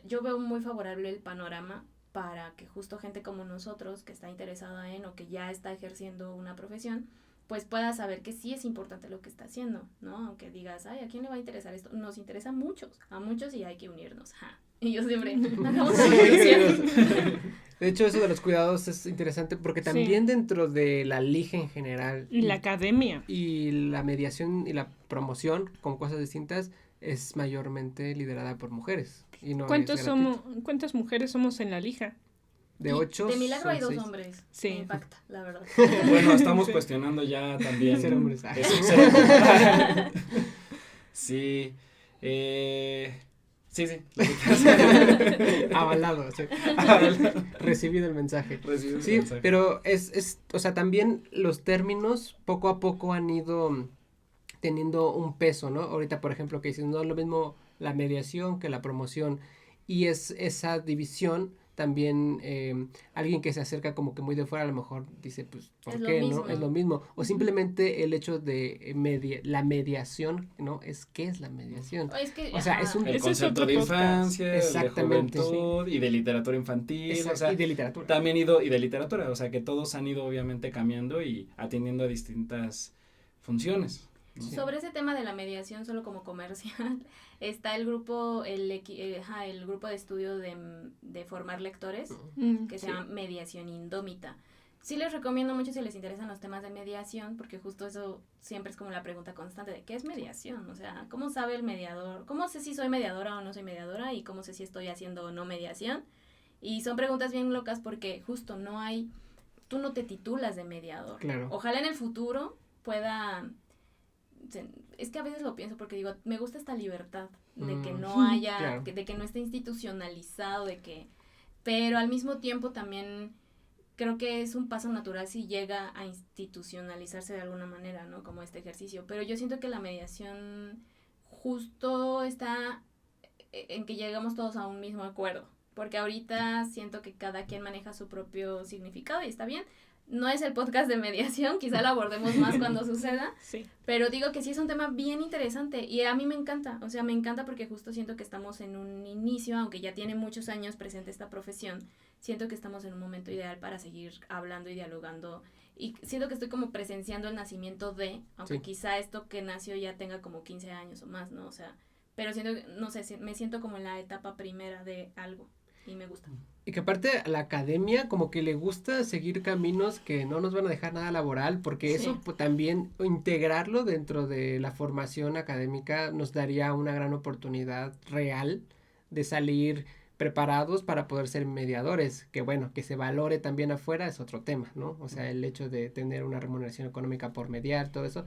yo veo muy favorable el panorama para que justo gente como nosotros, que está interesada en o que ya está ejerciendo una profesión, pues pueda saber que sí es importante lo que está haciendo, ¿no? Aunque digas, ay, ¿a quién le va a interesar esto? Nos interesa a muchos y hay que unirnos, ¡ja! Y yo siempre, hagamos la revolución. De hecho, eso de los cuidados es interesante porque también dentro de la LIJA en general y la academia y la mediación y la promoción con cosas distintas es mayormente liderada por mujeres. Y no ¿Cuántas mujeres somos en la LIJA? De 8. De milagro hay 2 6 hombres. Sí. Me impacta, la verdad. Bueno, estamos cuestionando ya también. Ser hombres. Ser hombres. Sí. Sí. Avalado, sí. Recibido el mensaje. Recibido el Sí, mensaje. pero o sea, también los términos poco a poco han ido teniendo un peso, ¿no? Ahorita, por ejemplo, que dices, no es lo mismo la mediación que la promoción, y es esa división también, alguien que se acerca como que muy de fuera a lo mejor dice, pues, ¿por qué, no? Es lo mismo, o simplemente el hecho de la mediación, ¿no? ¿Qué es la mediación? O sea, es el concepto de infancia, de juventud y de literatura infantil, Exacto, o sea, y de literatura. También y de literatura, o sea, que todos han ido obviamente cambiando y atendiendo a distintas funciones. ¿No? Sobre ese tema de la mediación, solo como comercial, está el grupo, el grupo de estudio de formar lectores, que se llama Mediación Indómita. Sí les recomiendo mucho si les interesan los temas de mediación, porque justo eso siempre es como la pregunta constante de ¿qué es mediación? O sea, ¿cómo sabe el mediador? ¿Cómo sé si soy mediadora o no soy mediadora? ¿Y cómo sé si estoy haciendo o no mediación? Y son preguntas bien locas porque justo tú no te titulas de mediador. Claro. Ojalá en el futuro pueda... Es que a veces lo pienso porque digo, me gusta esta libertad de que no haya, claro. de que no esté institucionalizado, pero al mismo tiempo también creo que es un paso natural si llega a institucionalizarse de alguna manera, ¿no? Como este ejercicio, pero yo siento que la mediación justo está en que llegamos todos a un mismo acuerdo, porque ahorita siento que cada quien maneja su propio significado y está bien. No es el podcast de mediación, quizá lo abordemos más cuando suceda, sí. Pero digo que sí es un tema bien interesante y a mí me encanta, o sea, me encanta porque justo siento que estamos en un inicio, aunque ya tiene muchos años presente esta profesión, siento que estamos en un momento ideal para seguir hablando y dialogando y siento que estoy como presenciando el nacimiento aunque quizá esto que nació ya tenga como 15 años o más, ¿no? O sea, pero siento, no sé, me siento como en la etapa primera de algo y me gusta. Y que aparte a la academia como que le gusta seguir caminos que no nos van a dejar nada laboral, porque eso pues, también integrarlo dentro de la formación académica nos daría una gran oportunidad real de salir preparados para poder ser mediadores, que bueno, que se valore también afuera es otro tema, ¿no? O sea, el hecho de tener una remuneración económica por mediar, todo eso.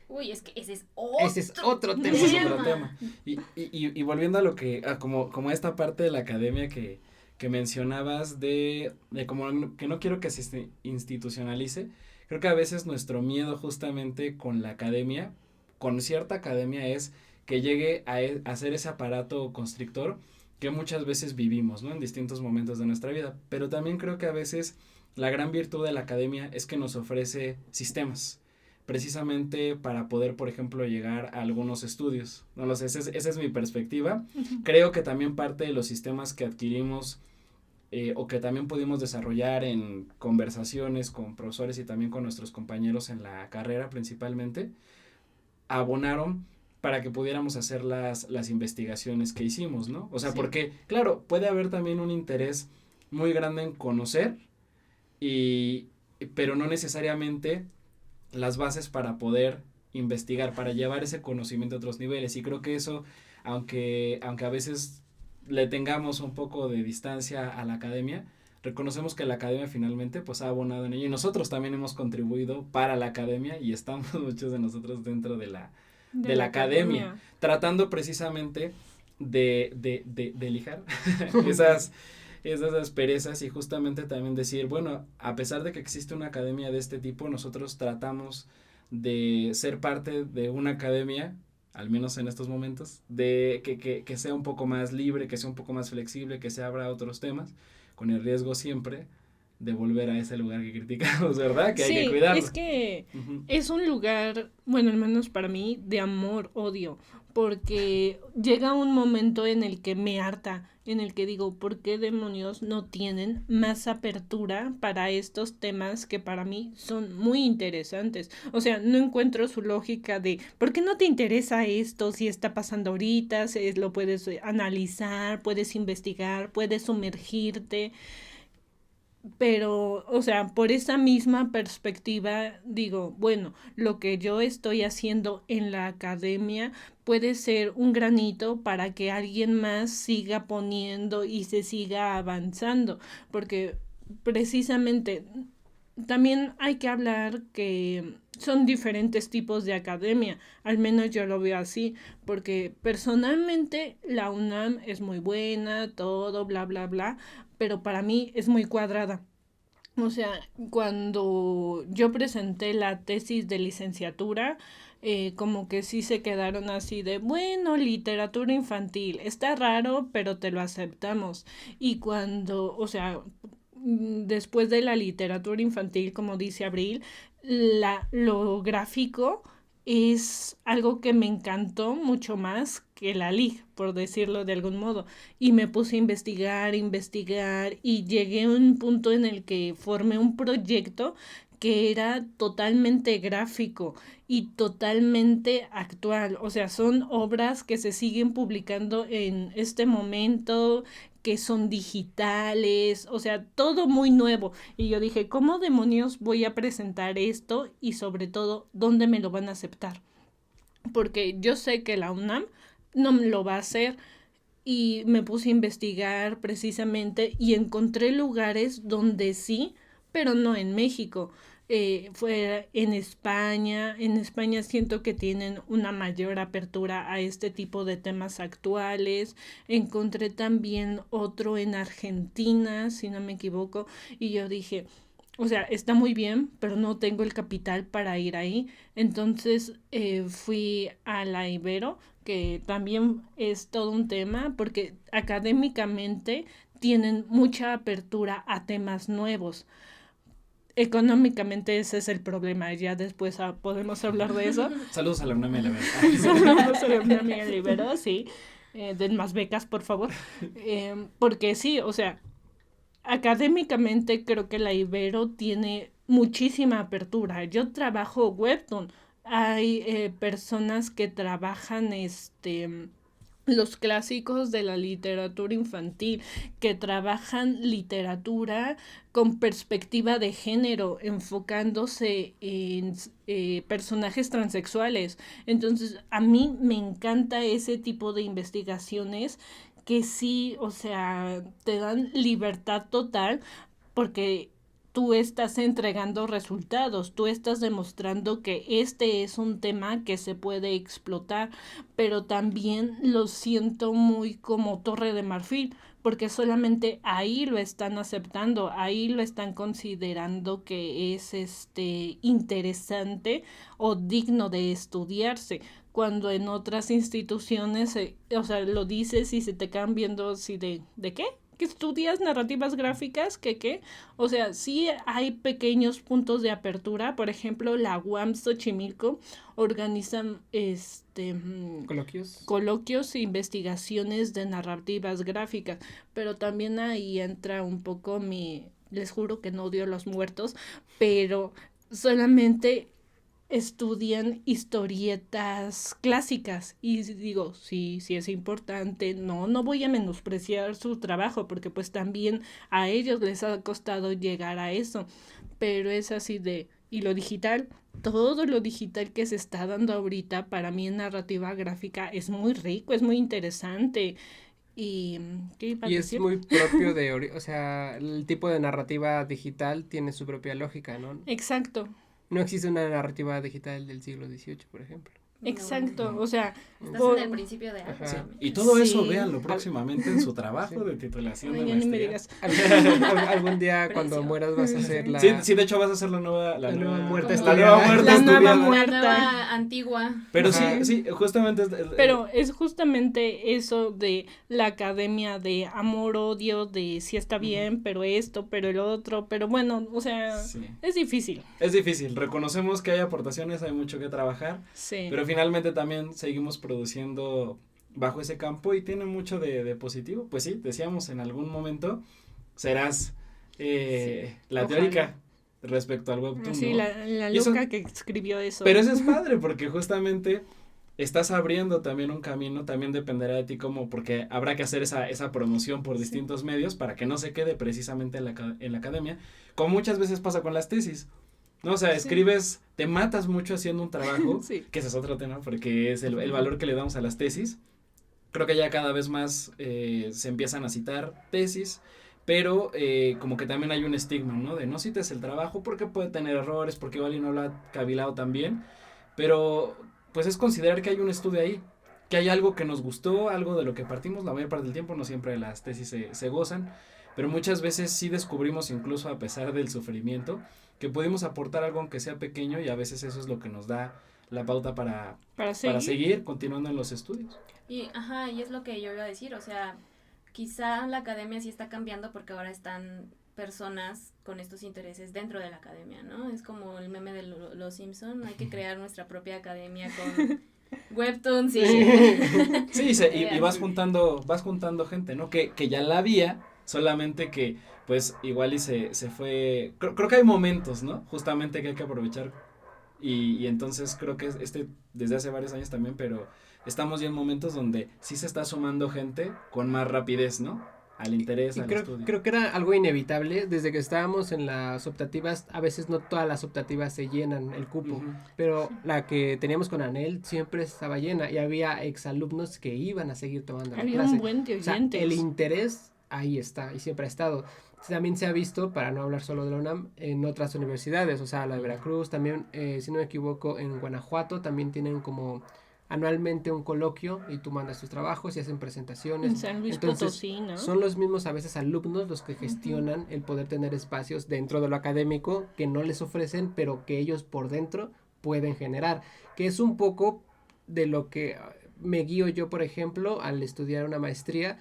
Uy, es que ese es otro tema. Ese es otro tema. Y volviendo a lo que, como esta parte de la academia que mencionabas de como que no quiero que se institucionalice, creo que a veces nuestro miedo justamente con la academia, con cierta academia, es que llegue a ser ese aparato constrictor que muchas veces vivimos, ¿no? En distintos momentos de nuestra vida, pero también creo que a veces la gran virtud de la academia es que nos ofrece sistemas, precisamente para poder, por ejemplo, llegar a algunos estudios. No lo sé, esa es mi perspectiva. Creo que también parte de los sistemas que adquirimos o que también pudimos desarrollar en conversaciones con profesores y también con nuestros compañeros en la carrera principalmente, abonaron para que pudiéramos hacer las investigaciones que hicimos, ¿no? O sea, porque, claro, puede haber también un interés muy grande en conocer, pero no necesariamente las bases para poder investigar, para llevar ese conocimiento a otros niveles. Y creo que eso, aunque a veces le tengamos un poco de distancia a la academia, reconocemos que la academia finalmente pues ha abonado en ello y nosotros también hemos contribuido para la academia y estamos muchos de nosotros dentro de la academia, tratando precisamente de lijar esas asperezas y justamente también decir, bueno, a pesar de que existe una academia de este tipo, nosotros tratamos de ser parte de una academia, al menos en estos momentos, de que sea un poco más libre, que sea un poco más flexible, que se abra a otros temas, con el riesgo siempre de volver a ese lugar que criticamos, ¿verdad? Que hay que cuidarlo. Es que es un lugar, bueno, al menos para mí, de amor-odio, porque llega un momento en el que me harta, en el que digo, ¿por qué demonios no tienen más apertura para estos temas que para mí son muy interesantes? O sea, no encuentro su lógica de, ¿por qué no te interesa esto si está pasando ahorita? Lo puedes analizar, puedes investigar, puedes sumergirte. Pero, o sea, por esa misma perspectiva, digo, bueno, lo que yo estoy haciendo en la academia puede ser un granito para que alguien más siga poniendo y se siga avanzando, porque precisamente también hay que hablar que son diferentes tipos de academia, al menos yo lo veo así, porque personalmente la UNAM es muy buena, todo, bla, bla, bla, pero para mí es muy cuadrada. O sea, cuando yo presenté la tesis de licenciatura, como que sí se quedaron así de, bueno, literatura infantil, está raro, pero te lo aceptamos. Y cuando, o sea, después de la literatura infantil, como dice Abril, lo gráfico es algo que me encantó mucho más que la LIG, por decirlo de algún modo. Y me puse a investigar y llegué a un punto en el que formé un proyecto que era totalmente gráfico y totalmente actual. O sea, son obras que se siguen publicando en este momento, que son digitales, o sea, todo muy nuevo. Y yo dije, ¿cómo demonios voy a presentar esto? Y sobre todo, ¿dónde me lo van a aceptar? Porque yo sé que la UNAM no me lo va a hacer, y me puse a investigar precisamente y encontré lugares donde sí, pero no en México. Fue en España siento que tienen una mayor apertura a este tipo de temas actuales. Encontré también otro en Argentina, si no me equivoco, y yo dije, o sea, está muy bien, pero no tengo el capital para ir ahí. Entonces fui a la Ibero, que también es todo un tema, porque académicamente tienen mucha apertura a temas nuevos. Económicamente ese es el problema, ya después podemos hablar de eso. Saludos a la UNAM y a la Ibero. Saludos a mi amiga Ibero, sí. Den más becas, por favor. Porque sí, o sea, académicamente creo que la Ibero tiene muchísima apertura. Yo trabajo webtoon. Hay personas que trabajan los clásicos de la literatura infantil, que trabajan literatura con perspectiva de género, enfocándose en personajes transexuales. Entonces, a mí me encanta ese tipo de investigaciones que sí, o sea, te dan libertad total, porque tú estás entregando resultados, tú estás demostrando que este es un tema que se puede explotar, pero también lo siento muy como Torre de Marfil, porque solamente ahí lo están aceptando, ahí lo están considerando que es interesante o digno de estudiarse, cuando en otras instituciones, o sea, lo dices y se te quedan viendo así ¿de qué? ¿Que estudias narrativas gráficas? ¿Qué? O sea, sí hay pequeños puntos de apertura. Por ejemplo, la UAM Xochimilco organizan coloquios e investigaciones de narrativas gráficas, pero también ahí entra un poco les juro que no odio a los muertos, pero solamente estudian historietas clásicas, y digo, sí es importante, no voy a menospreciar su trabajo, porque pues también a ellos les ha costado llegar a eso, pero es así y lo digital, todo lo digital que se está dando ahorita, para mí en narrativa gráfica es muy rico, es muy interesante. Y, ¿qué iba a decir? Es muy propio o sea, el tipo de narrativa digital tiene su propia lógica, ¿no? Exacto. No existe una narrativa digital del siglo XVIII, por ejemplo. Exacto, No. o sea, estás en el principio de algo. Sí. Y todo eso Sí. véanlo próximamente en su trabajo de titulación de Ay, ya ni me maestría. digas. Algún día cuando Precio. mueras vas a hacer la... Sí, de hecho vas a hacer la nueva muerte Como estudiada. La nueva estudiada. muerte. La nueva antigua. Pero Ajá. sí, justamente Pero es justamente eso de la academia de amor-odio, de sí está bien, pero esto, pero el otro, pero bueno, o sea, sí. es difícil. Es difícil, reconocemos que hay aportaciones, hay mucho que trabajar, Sí. pero finalmente también seguimos produciendo bajo ese campo y tiene mucho de positivo. Pues sí, decíamos en algún momento serás la ojalá. teórica respecto al webtoon, Sí, ¿no? la Y eso- loca que escribió eso. Pero eso es padre porque justamente estás abriendo también un camino, también dependerá de ti como, porque habrá que hacer esa promoción por distintos medios para que no se quede precisamente en la academia, como muchas veces pasa con las tesis, ¿no? O sea, escribes, te matas mucho haciendo un trabajo, que ese es otro tema, porque es el valor que le damos a las tesis. Creo que ya cada vez más se empiezan a citar tesis, pero como que también hay un estigma, ¿no? De no cites el trabajo porque puede tener errores, porque igual y no lo ha cavilado tan bien, pero pues es considerar que hay un estudio ahí, que hay algo que nos gustó, algo de lo que partimos, la mayor parte del tiempo, no siempre las tesis se gozan, pero muchas veces sí descubrimos, incluso a pesar del sufrimiento, que pudimos aportar algo aunque sea pequeño, y a veces eso es lo que nos da la pauta para seguir continuando en los estudios. Y es lo que yo iba a decir, o sea, quizá la academia sí está cambiando porque ahora están personas con estos intereses dentro de la academia, ¿no? Es como el meme de los Simpson, hay que crear nuestra propia academia con webtoons y... Sí, y vas juntando gente, ¿no? Que ya la había, solamente que pues igual y se fue, creo que hay momentos, ¿no? Justamente que hay que aprovechar, y entonces creo que desde hace varios años también, pero estamos ya en momentos donde sí se está sumando gente con más rapidez, ¿no? Al interés, al estudio. Creo que era algo inevitable, desde que estábamos en las optativas, a veces no todas las optativas se llenan el cupo, pero la que teníamos con Anel siempre estaba llena, y había exalumnos que iban a seguir tomando la clase. Había un buen de oyentes. O sea, el interés ahí está, y siempre ha estado. También se ha visto, para no hablar solo de la UNAM, en otras universidades, o sea, la de Veracruz, también, si no me equivoco, en Guanajuato también tienen como anualmente un coloquio, y tú mandas tus trabajos y hacen presentaciones. En San Luis Potosí, ¿no? Son los mismos a veces alumnos los que gestionan el poder tener espacios dentro de lo académico que no les ofrecen, pero que ellos por dentro pueden generar, que es un poco de lo que me guío yo, por ejemplo, al estudiar una maestría.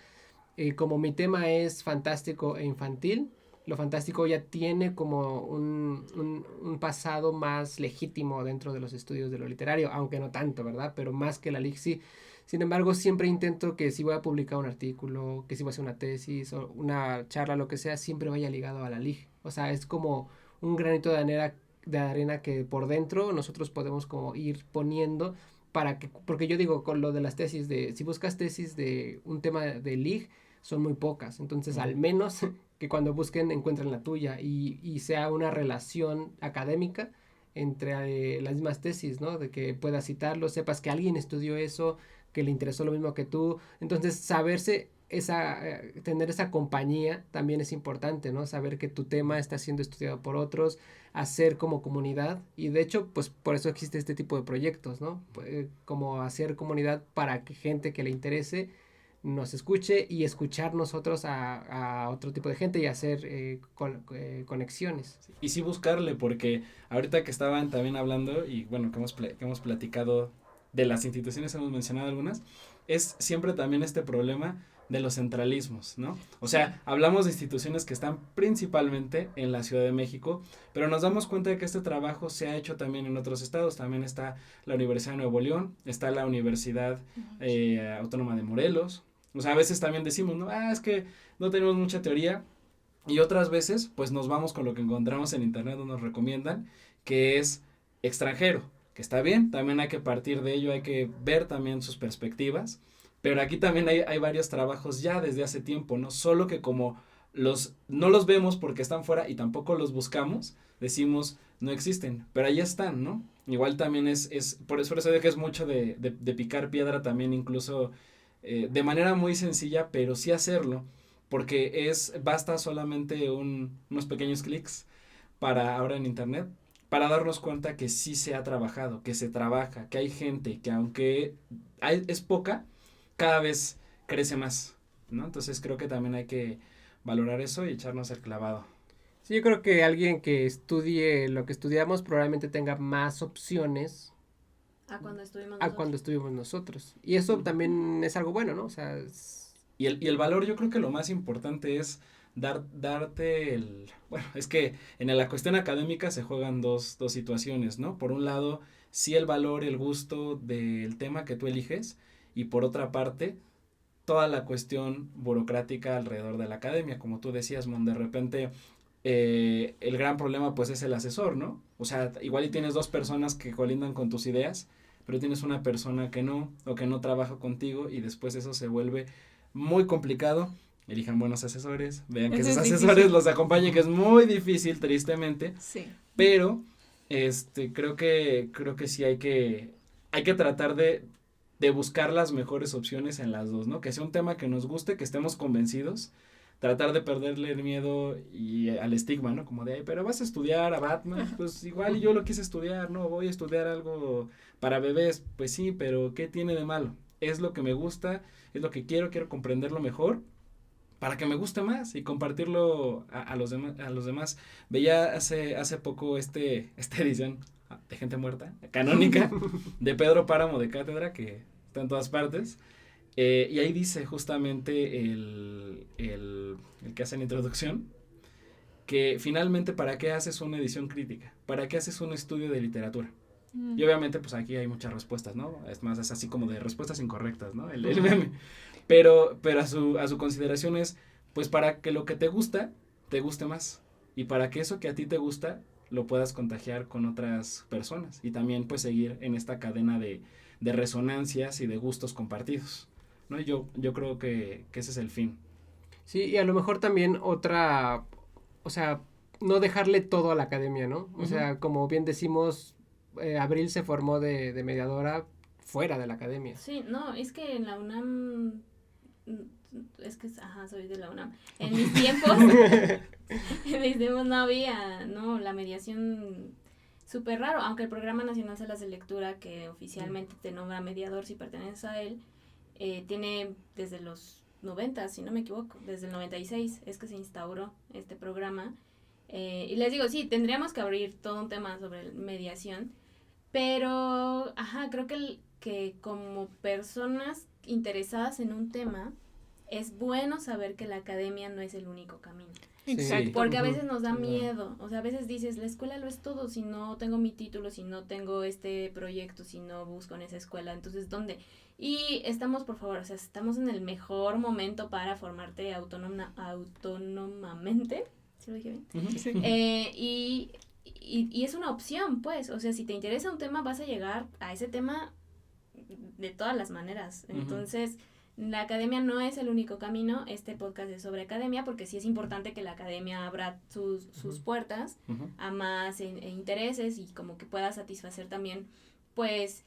Como mi tema es fantástico e infantil, lo fantástico ya tiene como un pasado más legítimo dentro de los estudios de lo literario, aunque no tanto, ¿verdad? Pero más que la LIC sí. Sin embargo, siempre intento que si voy a publicar un artículo, que si voy a hacer una tesis o una charla, lo que sea, siempre vaya ligado a la LIG. O sea, es como un granito de arena que por dentro nosotros podemos como ir poniendo porque yo digo con lo de las tesis, si buscas tesis de un tema de LIG, son muy pocas, entonces al menos que cuando busquen encuentren la tuya, y sea una relación académica entre las mismas tesis, ¿no? De que puedas citarlo, sepas que alguien estudió eso, que le interesó lo mismo que tú, entonces tener esa compañía también es importante, ¿no? Saber que tu tema está siendo estudiado por otros, hacer como comunidad, y de hecho, pues por eso existe este tipo de proyectos, ¿no? Como hacer comunidad para que gente que le interese nos escuche, y escuchar nosotros a otro tipo de gente, y hacer conexiones. Y sí buscarle, porque ahorita que estaban también hablando, y bueno, que hemos platicado de las instituciones, hemos mencionado algunas, es siempre también este problema de los centralismos, ¿no? O sea, hablamos de instituciones que están principalmente en la Ciudad de México, pero nos damos cuenta de que este trabajo se ha hecho también en otros estados. También está la Universidad de Nuevo León, está la Universidad Autónoma de Morelos. O sea, a veces también decimos, ¿no? Es que no tenemos mucha teoría, y otras veces, pues nos vamos con lo que encontramos en internet o nos recomiendan, que es extranjero, que está bien, también hay que partir de ello, hay que ver también sus perspectivas. Pero aquí también hay varios trabajos ya desde hace tiempo, ¿no? Solo que como no los vemos porque están fuera y tampoco los buscamos, decimos, no existen, pero ahí están, ¿no? Igual también por eso digo que es mucho de picar piedra también, incluso de manera muy sencilla, pero sí hacerlo, porque basta solamente unos pequeños clics ahora en internet, para darnos cuenta que sí se ha trabajado, que se trabaja, que hay gente, que aunque es poca, cada vez crece más, ¿no? Entonces creo que también hay que valorar eso y echarnos el clavado. Sí, yo creo que alguien que estudie lo que estudiamos probablemente tenga más opciones a cuando estuvimos nosotros. Y eso también es algo bueno, ¿no? O sea, y el valor, yo creo que lo más importante es darte bueno, es que en la cuestión académica se juegan dos situaciones, ¿no? Por un lado, sí el valor, el gusto del tema que tú eliges, y por otra parte, toda la cuestión burocrática alrededor de la academia, como tú decías, Mon, de repente el gran problema pues es el asesor, ¿no? O sea, igual y tienes dos personas que colindan con tus ideas, pero tienes una persona que no, o que no trabaja contigo, y después eso se vuelve muy complicado. Elijan buenos asesores, vean que esos asesores los acompañen, que es muy difícil, tristemente, Sí. pero creo que sí hay que tratar de buscar las mejores opciones en las dos, ¿no? Que sea un tema que nos guste, que estemos convencidos, tratar de perderle el miedo y al estigma, ¿no? Como de, pero vas a estudiar a Batman, pues igual yo lo quise estudiar, ¿no? Voy a estudiar algo para bebés, pues sí, pero ¿qué tiene de malo? Es lo que me gusta, es lo que quiero comprenderlo mejor, para que me guste más y compartirlo a los demás. Veía hace poco esta edición de Gente Muerta, canónica, de Pedro Páramo de Cátedra, que está en todas partes, y ahí dice justamente el que hace la introducción, que finalmente ¿para qué haces una edición crítica? ¿Para qué haces un estudio de literatura? Y obviamente pues aquí hay muchas respuestas, ¿no? Es más, es así como de respuestas incorrectas, ¿no? El meme. Pero a su consideración es, pues para que lo que te gusta, te guste más. Y para que eso que a ti te gusta, lo puedas contagiar con otras personas. Y también pues seguir en esta cadena de resonancias y de gustos compartidos, ¿no? Y yo creo que ese es el fin. Sí, y a lo mejor también o sea, no dejarle todo a la academia, ¿no? O sea, como bien decimos, Abril se formó de mediadora fuera de la academia. Sí, no, es que en la UNAM, soy de la UNAM. En mis tiempos no había, no, la mediación súper raro, aunque el Programa Nacional Salas de Lectura, que oficialmente te nombra mediador si perteneces a él, tiene desde los 90, si no me equivoco, desde el 96 es que se instauró este programa, y les digo, sí, tendríamos que abrir todo un tema sobre mediación, pero, creo que como personas interesadas en un tema, es bueno saber que la academia no es el único camino. Exacto. Porque a veces nos da miedo, o sea, a veces dices, la escuela lo es todo, si no tengo mi título, si no tengo este proyecto, si no busco en esa escuela, entonces, ¿dónde? Y estamos, por favor, o sea, estamos en el mejor momento para formarte autónomamente, ¿sí lo dije bien? Sí. Y es una opción, pues, o sea, si te interesa un tema, vas a llegar a ese tema de todas las maneras, entonces... La academia no es el único camino, este podcast es sobre academia, porque sí es importante que la academia abra sus puertas a más intereses y como que pueda satisfacer también, pues,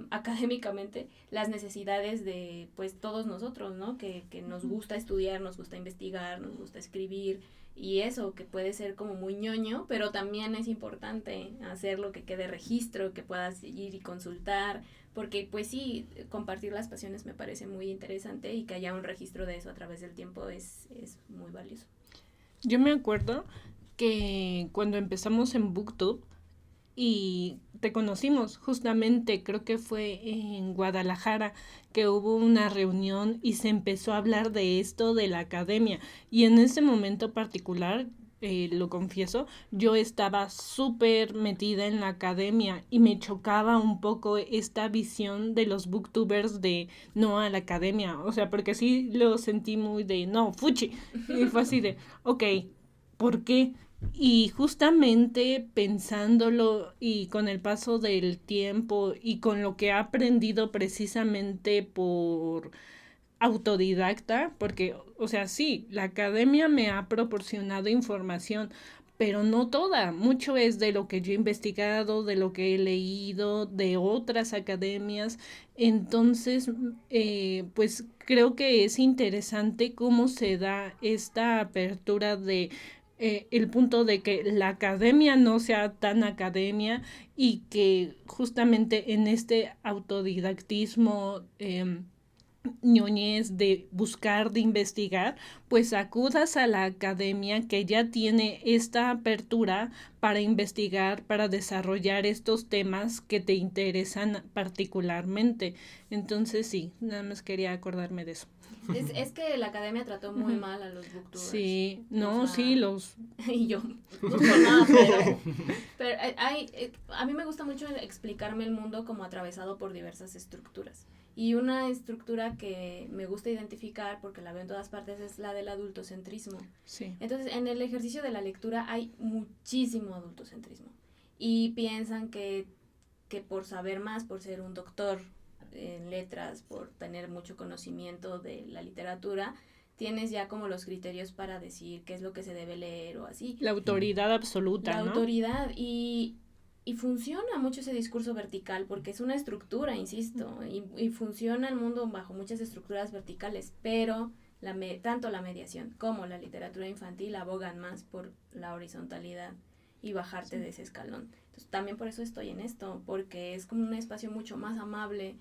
académicamente las necesidades de, pues, todos nosotros, ¿no? Que nos gusta estudiar, nos gusta investigar, nos gusta escribir, y eso, que puede ser como muy ñoño, pero también es importante hacerlo, que quede registro, que puedas ir y consultar, porque pues sí, compartir las pasiones me parece muy interesante, y que haya un registro de eso a través del tiempo es muy valioso. Yo me acuerdo que cuando empezamos en BookTube y te conocimos, justamente creo que fue en Guadalajara, que hubo una reunión y se empezó a hablar de esto de la academia, y en ese momento particular, lo confieso, yo estaba súper metida en la academia y me chocaba un poco esta visión de los booktubers de no a la academia, o sea, porque sí lo sentí muy de no, fuchi, y fue así de, ok, ¿por qué? Y justamente pensándolo y con el paso del tiempo y con lo que he aprendido precisamente por autodidacta, porque, o sea, sí, la academia me ha proporcionado información, pero no toda, mucho es de lo que yo he investigado, de lo que he leído, de otras academias, entonces, pues creo que es interesante cómo se da esta apertura de el punto de que la academia no sea tan academia y que justamente en este autodidactismo ñoñez de buscar, de investigar, pues acudas a la academia que ya tiene esta apertura para investigar, para desarrollar estos temas que te interesan particularmente. Entonces sí, nada más quería acordarme de eso. Es que la academia trató muy mal a los booktubers. Sí, no, o sea, sí, los... Y yo, no por nada, pero a mí me gusta mucho explicarme el mundo como atravesado por diversas estructuras. Y una estructura que me gusta identificar, porque la veo en todas partes, es la del adultocentrismo. Sí. Entonces, en el ejercicio de la lectura hay muchísimo adultocentrismo. Y piensan que que por saber más, por ser un doctor en letras, por tener mucho conocimiento de la literatura, tienes ya como los criterios para decir qué es lo que se debe leer o así. La autoridad absoluta, La ¿no? autoridad y funciona mucho ese discurso vertical porque es una estructura, insisto, y funciona el mundo bajo muchas estructuras verticales, pero tanto la mediación como la literatura infantil abogan más por la horizontalidad y bajarte de ese escalón. Entonces, también por eso estoy en esto, porque es como un espacio mucho más amable,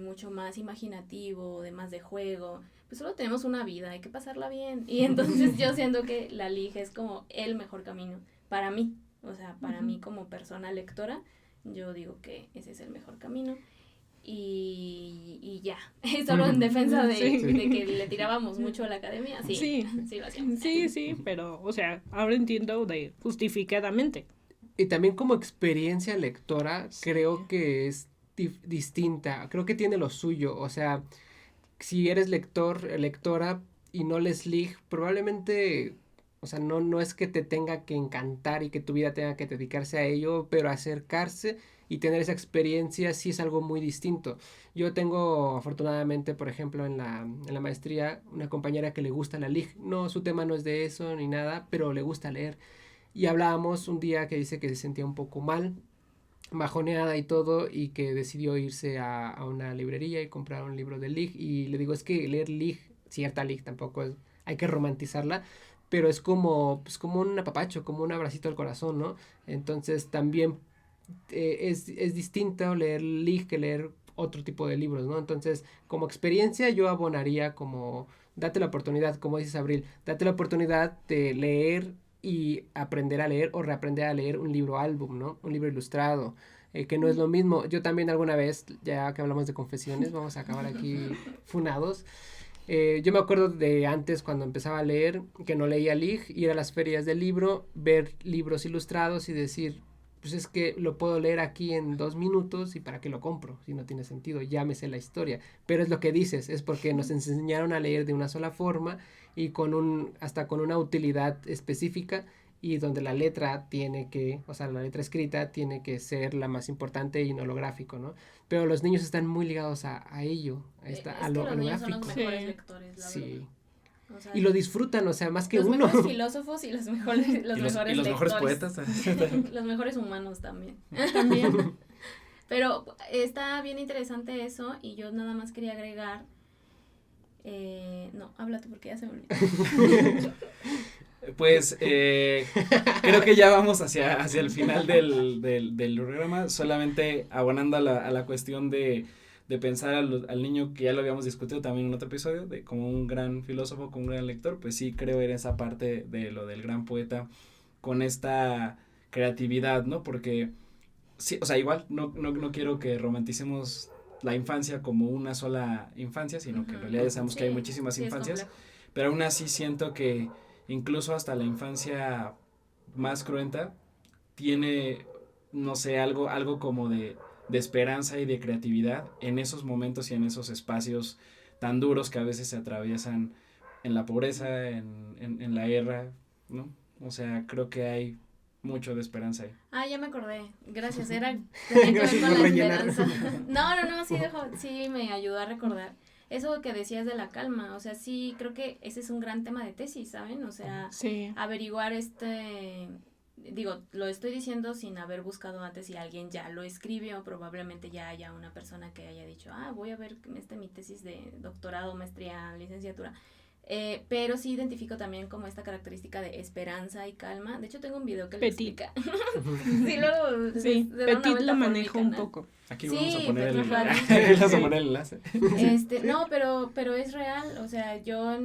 mucho más imaginativo, de más de juego. Pues solo tenemos una vida, hay que pasarla bien. Y entonces yo siento que la LIG es como el mejor camino para mí. O sea, para mí como persona lectora, yo digo que ese es el mejor camino. Y ya, solo en defensa de que le tirábamos mucho a la academia, sí lo hacíamos. Sí, pero, o sea, ahora entiendo de justificadamente. Y también como experiencia lectora, creo que es distinta, creo que tiene lo suyo, o sea, si eres lectora y no lees LIG, probablemente, o sea, no es que te tenga que encantar y que tu vida tenga que dedicarse a ello, pero acercarse y tener esa experiencia sí es algo muy distinto. Yo tengo, afortunadamente, por ejemplo, en la maestría, una compañera que le gusta la LIG, no, su tema no es de eso ni nada, pero le gusta leer. Y hablábamos un día que dice que se sentía un poco mal, bajoneada y todo, y que decidió irse a una librería y comprar un libro de LIG. Y le digo, es que leer LIG, cierta LIG tampoco es, hay que romantizarla, pero es como, pues como un apapacho, como un abracito al corazón, ¿no? Entonces también es distinto leer LIG que leer otro tipo de libros, ¿no? Entonces, como experiencia yo abonaría como, date la oportunidad, como dices Abril, date la oportunidad de leer y aprender a leer o reaprender a leer un libro álbum, ¿no? Un libro ilustrado, que no es lo mismo. Yo también alguna vez, ya que hablamos de confesiones, vamos a acabar aquí funados. Yo me acuerdo de antes cuando empezaba a leer, que no leía LIG, ir a las ferias del libro, ver libros ilustrados y decir, pues es que lo puedo leer aquí en 2 minutos y para qué lo compro, si no tiene sentido, ya me sé la historia. Pero es lo que dices, es porque nos enseñaron a leer de una sola forma y hasta con una utilidad específica y donde la letra tiene que, o sea, la letra escrita tiene que ser la más importante y no lo gráfico, ¿no? Pero los niños están muy ligados a ello, a lo los niños gráfico. son los mejores lectores, la Sí. verdad. O sea, Y lo disfrutan, o sea, más que los uno. mejores filósofos y los mejores y los mejores poetas. Los mejores humanos también. También. Pero está bien interesante eso y yo nada más quería agregar, no, habla tú porque ya se me olvidó. Pues creo que ya vamos hacia el final del programa, solamente abonando a la cuestión de pensar al niño, que ya lo habíamos discutido también en otro episodio, de como un gran filósofo, como un gran lector. Pues sí creo en esa parte de lo del gran poeta con esta creatividad, ¿no? Porque sí, o sea, igual no quiero que romanticemos la infancia como una sola infancia, sino que en realidad ya sabemos que hay muchísimas infancias, pero aún así siento que incluso hasta la infancia más cruenta tiene, no sé, algo como de esperanza y de creatividad en esos momentos y en esos espacios tan duros que a veces se atraviesan en la pobreza, en la guerra, ¿no? O sea, creo que hay mucho de esperanza ahí. Ah, ya me acordé. Gracias, tenía que ver con la esperanza. No, sí me ayudó a recordar. Eso que decías de la calma, o sea, sí, creo que ese es un gran tema de tesis, ¿saben? O sea, averiguar digo, lo estoy diciendo sin haber buscado antes si alguien ya lo escribió, probablemente ya haya una persona que haya dicho, voy a ver mi tesis de doctorado, maestría, licenciatura. Pero sí identifico también como esta característica de esperanza y calma. De hecho, tengo un video que lo explica. Petit lo manejo un poco. Aquí vamos a poner el enlace. No, pero es real. O sea, yo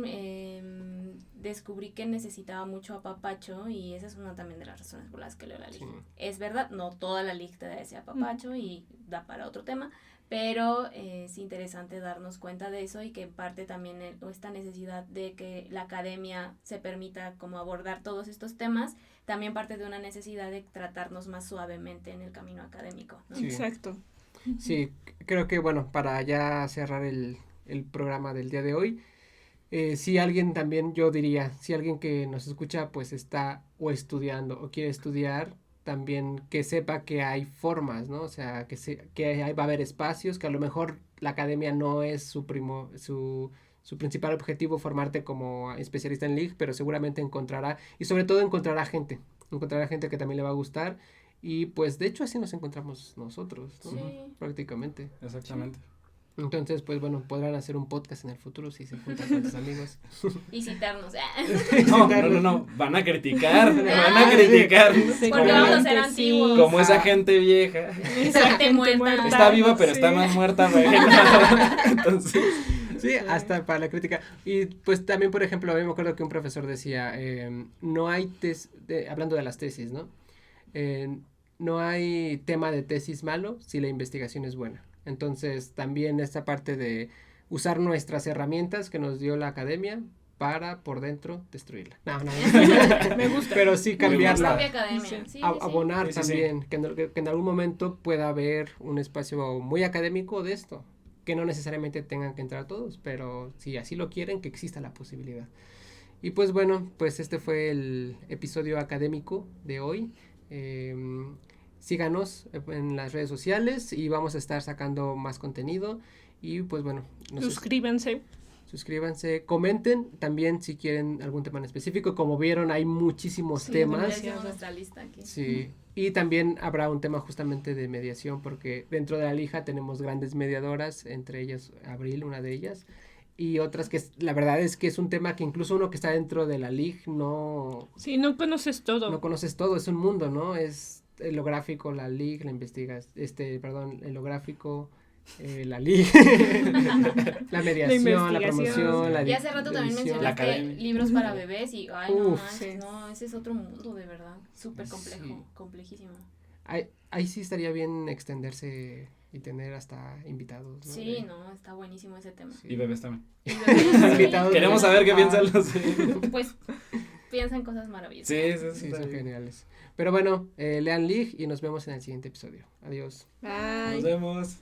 descubrí que necesitaba mucho apapacho y esa es una también de las razones por las que leo la LIG. Sí. Es verdad, no toda la LIG te da ese apapacho y da para otro tema, pero es interesante darnos cuenta de eso y que en parte también esta necesidad de que la academia se permita como abordar todos estos temas, también parte de una necesidad de tratarnos más suavemente en el camino académico, ¿no? Sí. Exacto. Sí, creo que bueno, para ya cerrar el programa del día de hoy, si alguien también, yo diría, si alguien que nos escucha pues está o estudiando o quiere estudiar, también que sepa que hay formas, ¿no? O sea, que va a haber espacios, que a lo mejor la academia no es su principal objetivo formarte como especialista en League, pero seguramente encontrará, y sobre todo encontrará gente que también le va a gustar, y pues de hecho así nos encontramos nosotros, ¿no? Sí. Prácticamente. Exactamente. Entonces, pues bueno, podrán hacer un podcast en el futuro si se juntan con sus amigos. Y citarnos. No, van a criticar, van a criticar. Sí, Porque vamos a ser antiguos. Como esa gente vieja. Esa gente muerta. Está viva, pero Sí. está más muerta. Entonces, Sí, hasta para la crítica. Y pues también, por ejemplo, a mí me acuerdo que un profesor decía, no hay hablando de las tesis, ¿no? No hay tema de tesis malo si la investigación es buena. Entonces, también esta parte de usar nuestras herramientas que nos dio la academia para, por dentro, destruirla. No. Me gusta. Pero sí cambiarla. Propia academia. Sí, Abonar Sí, sí, sí. también, que en algún momento pueda haber un espacio muy académico de esto, que no necesariamente tengan que entrar todos, pero si así lo quieren, que exista la posibilidad. Y pues bueno, pues este fue el episodio académico de hoy. Síganos en las redes sociales y vamos a estar sacando más contenido. Y pues bueno, suscríbanse, comenten también si quieren algún tema en específico. Como vieron, hay muchísimos Sí, temas. Tenemos nuestra lista aquí. Sí, y también habrá un tema justamente de mediación, porque dentro de la Lija tenemos grandes mediadoras, entre ellas Abril, una de ellas, y otras que la verdad es que es un tema que incluso uno que está dentro de la Lig no conoces todo. no conoces todo, es un mundo, ¿no? Es lo gráfico, la Lig, lo gráfico, la Lig, la mediación, la promoción, la Y hace rato también edición. La mencionaste academia. libros para bebés y, ay, no Uf, manches, sí. no, ese es otro mundo, de verdad, súper complejo, Sí. complejísimo. Ahí sí estaría bien extenderse y tener hasta invitados, ¿no? Sí, no, está buenísimo ese tema. Sí. y bebés también. Y bebés, Invitados. Queremos saber qué Ah. piensan los. pues, piensan cosas maravillosas. Sí, son geniales. Pero bueno, lean League y nos vemos en el siguiente episodio. Adiós. Bye. Nos vemos.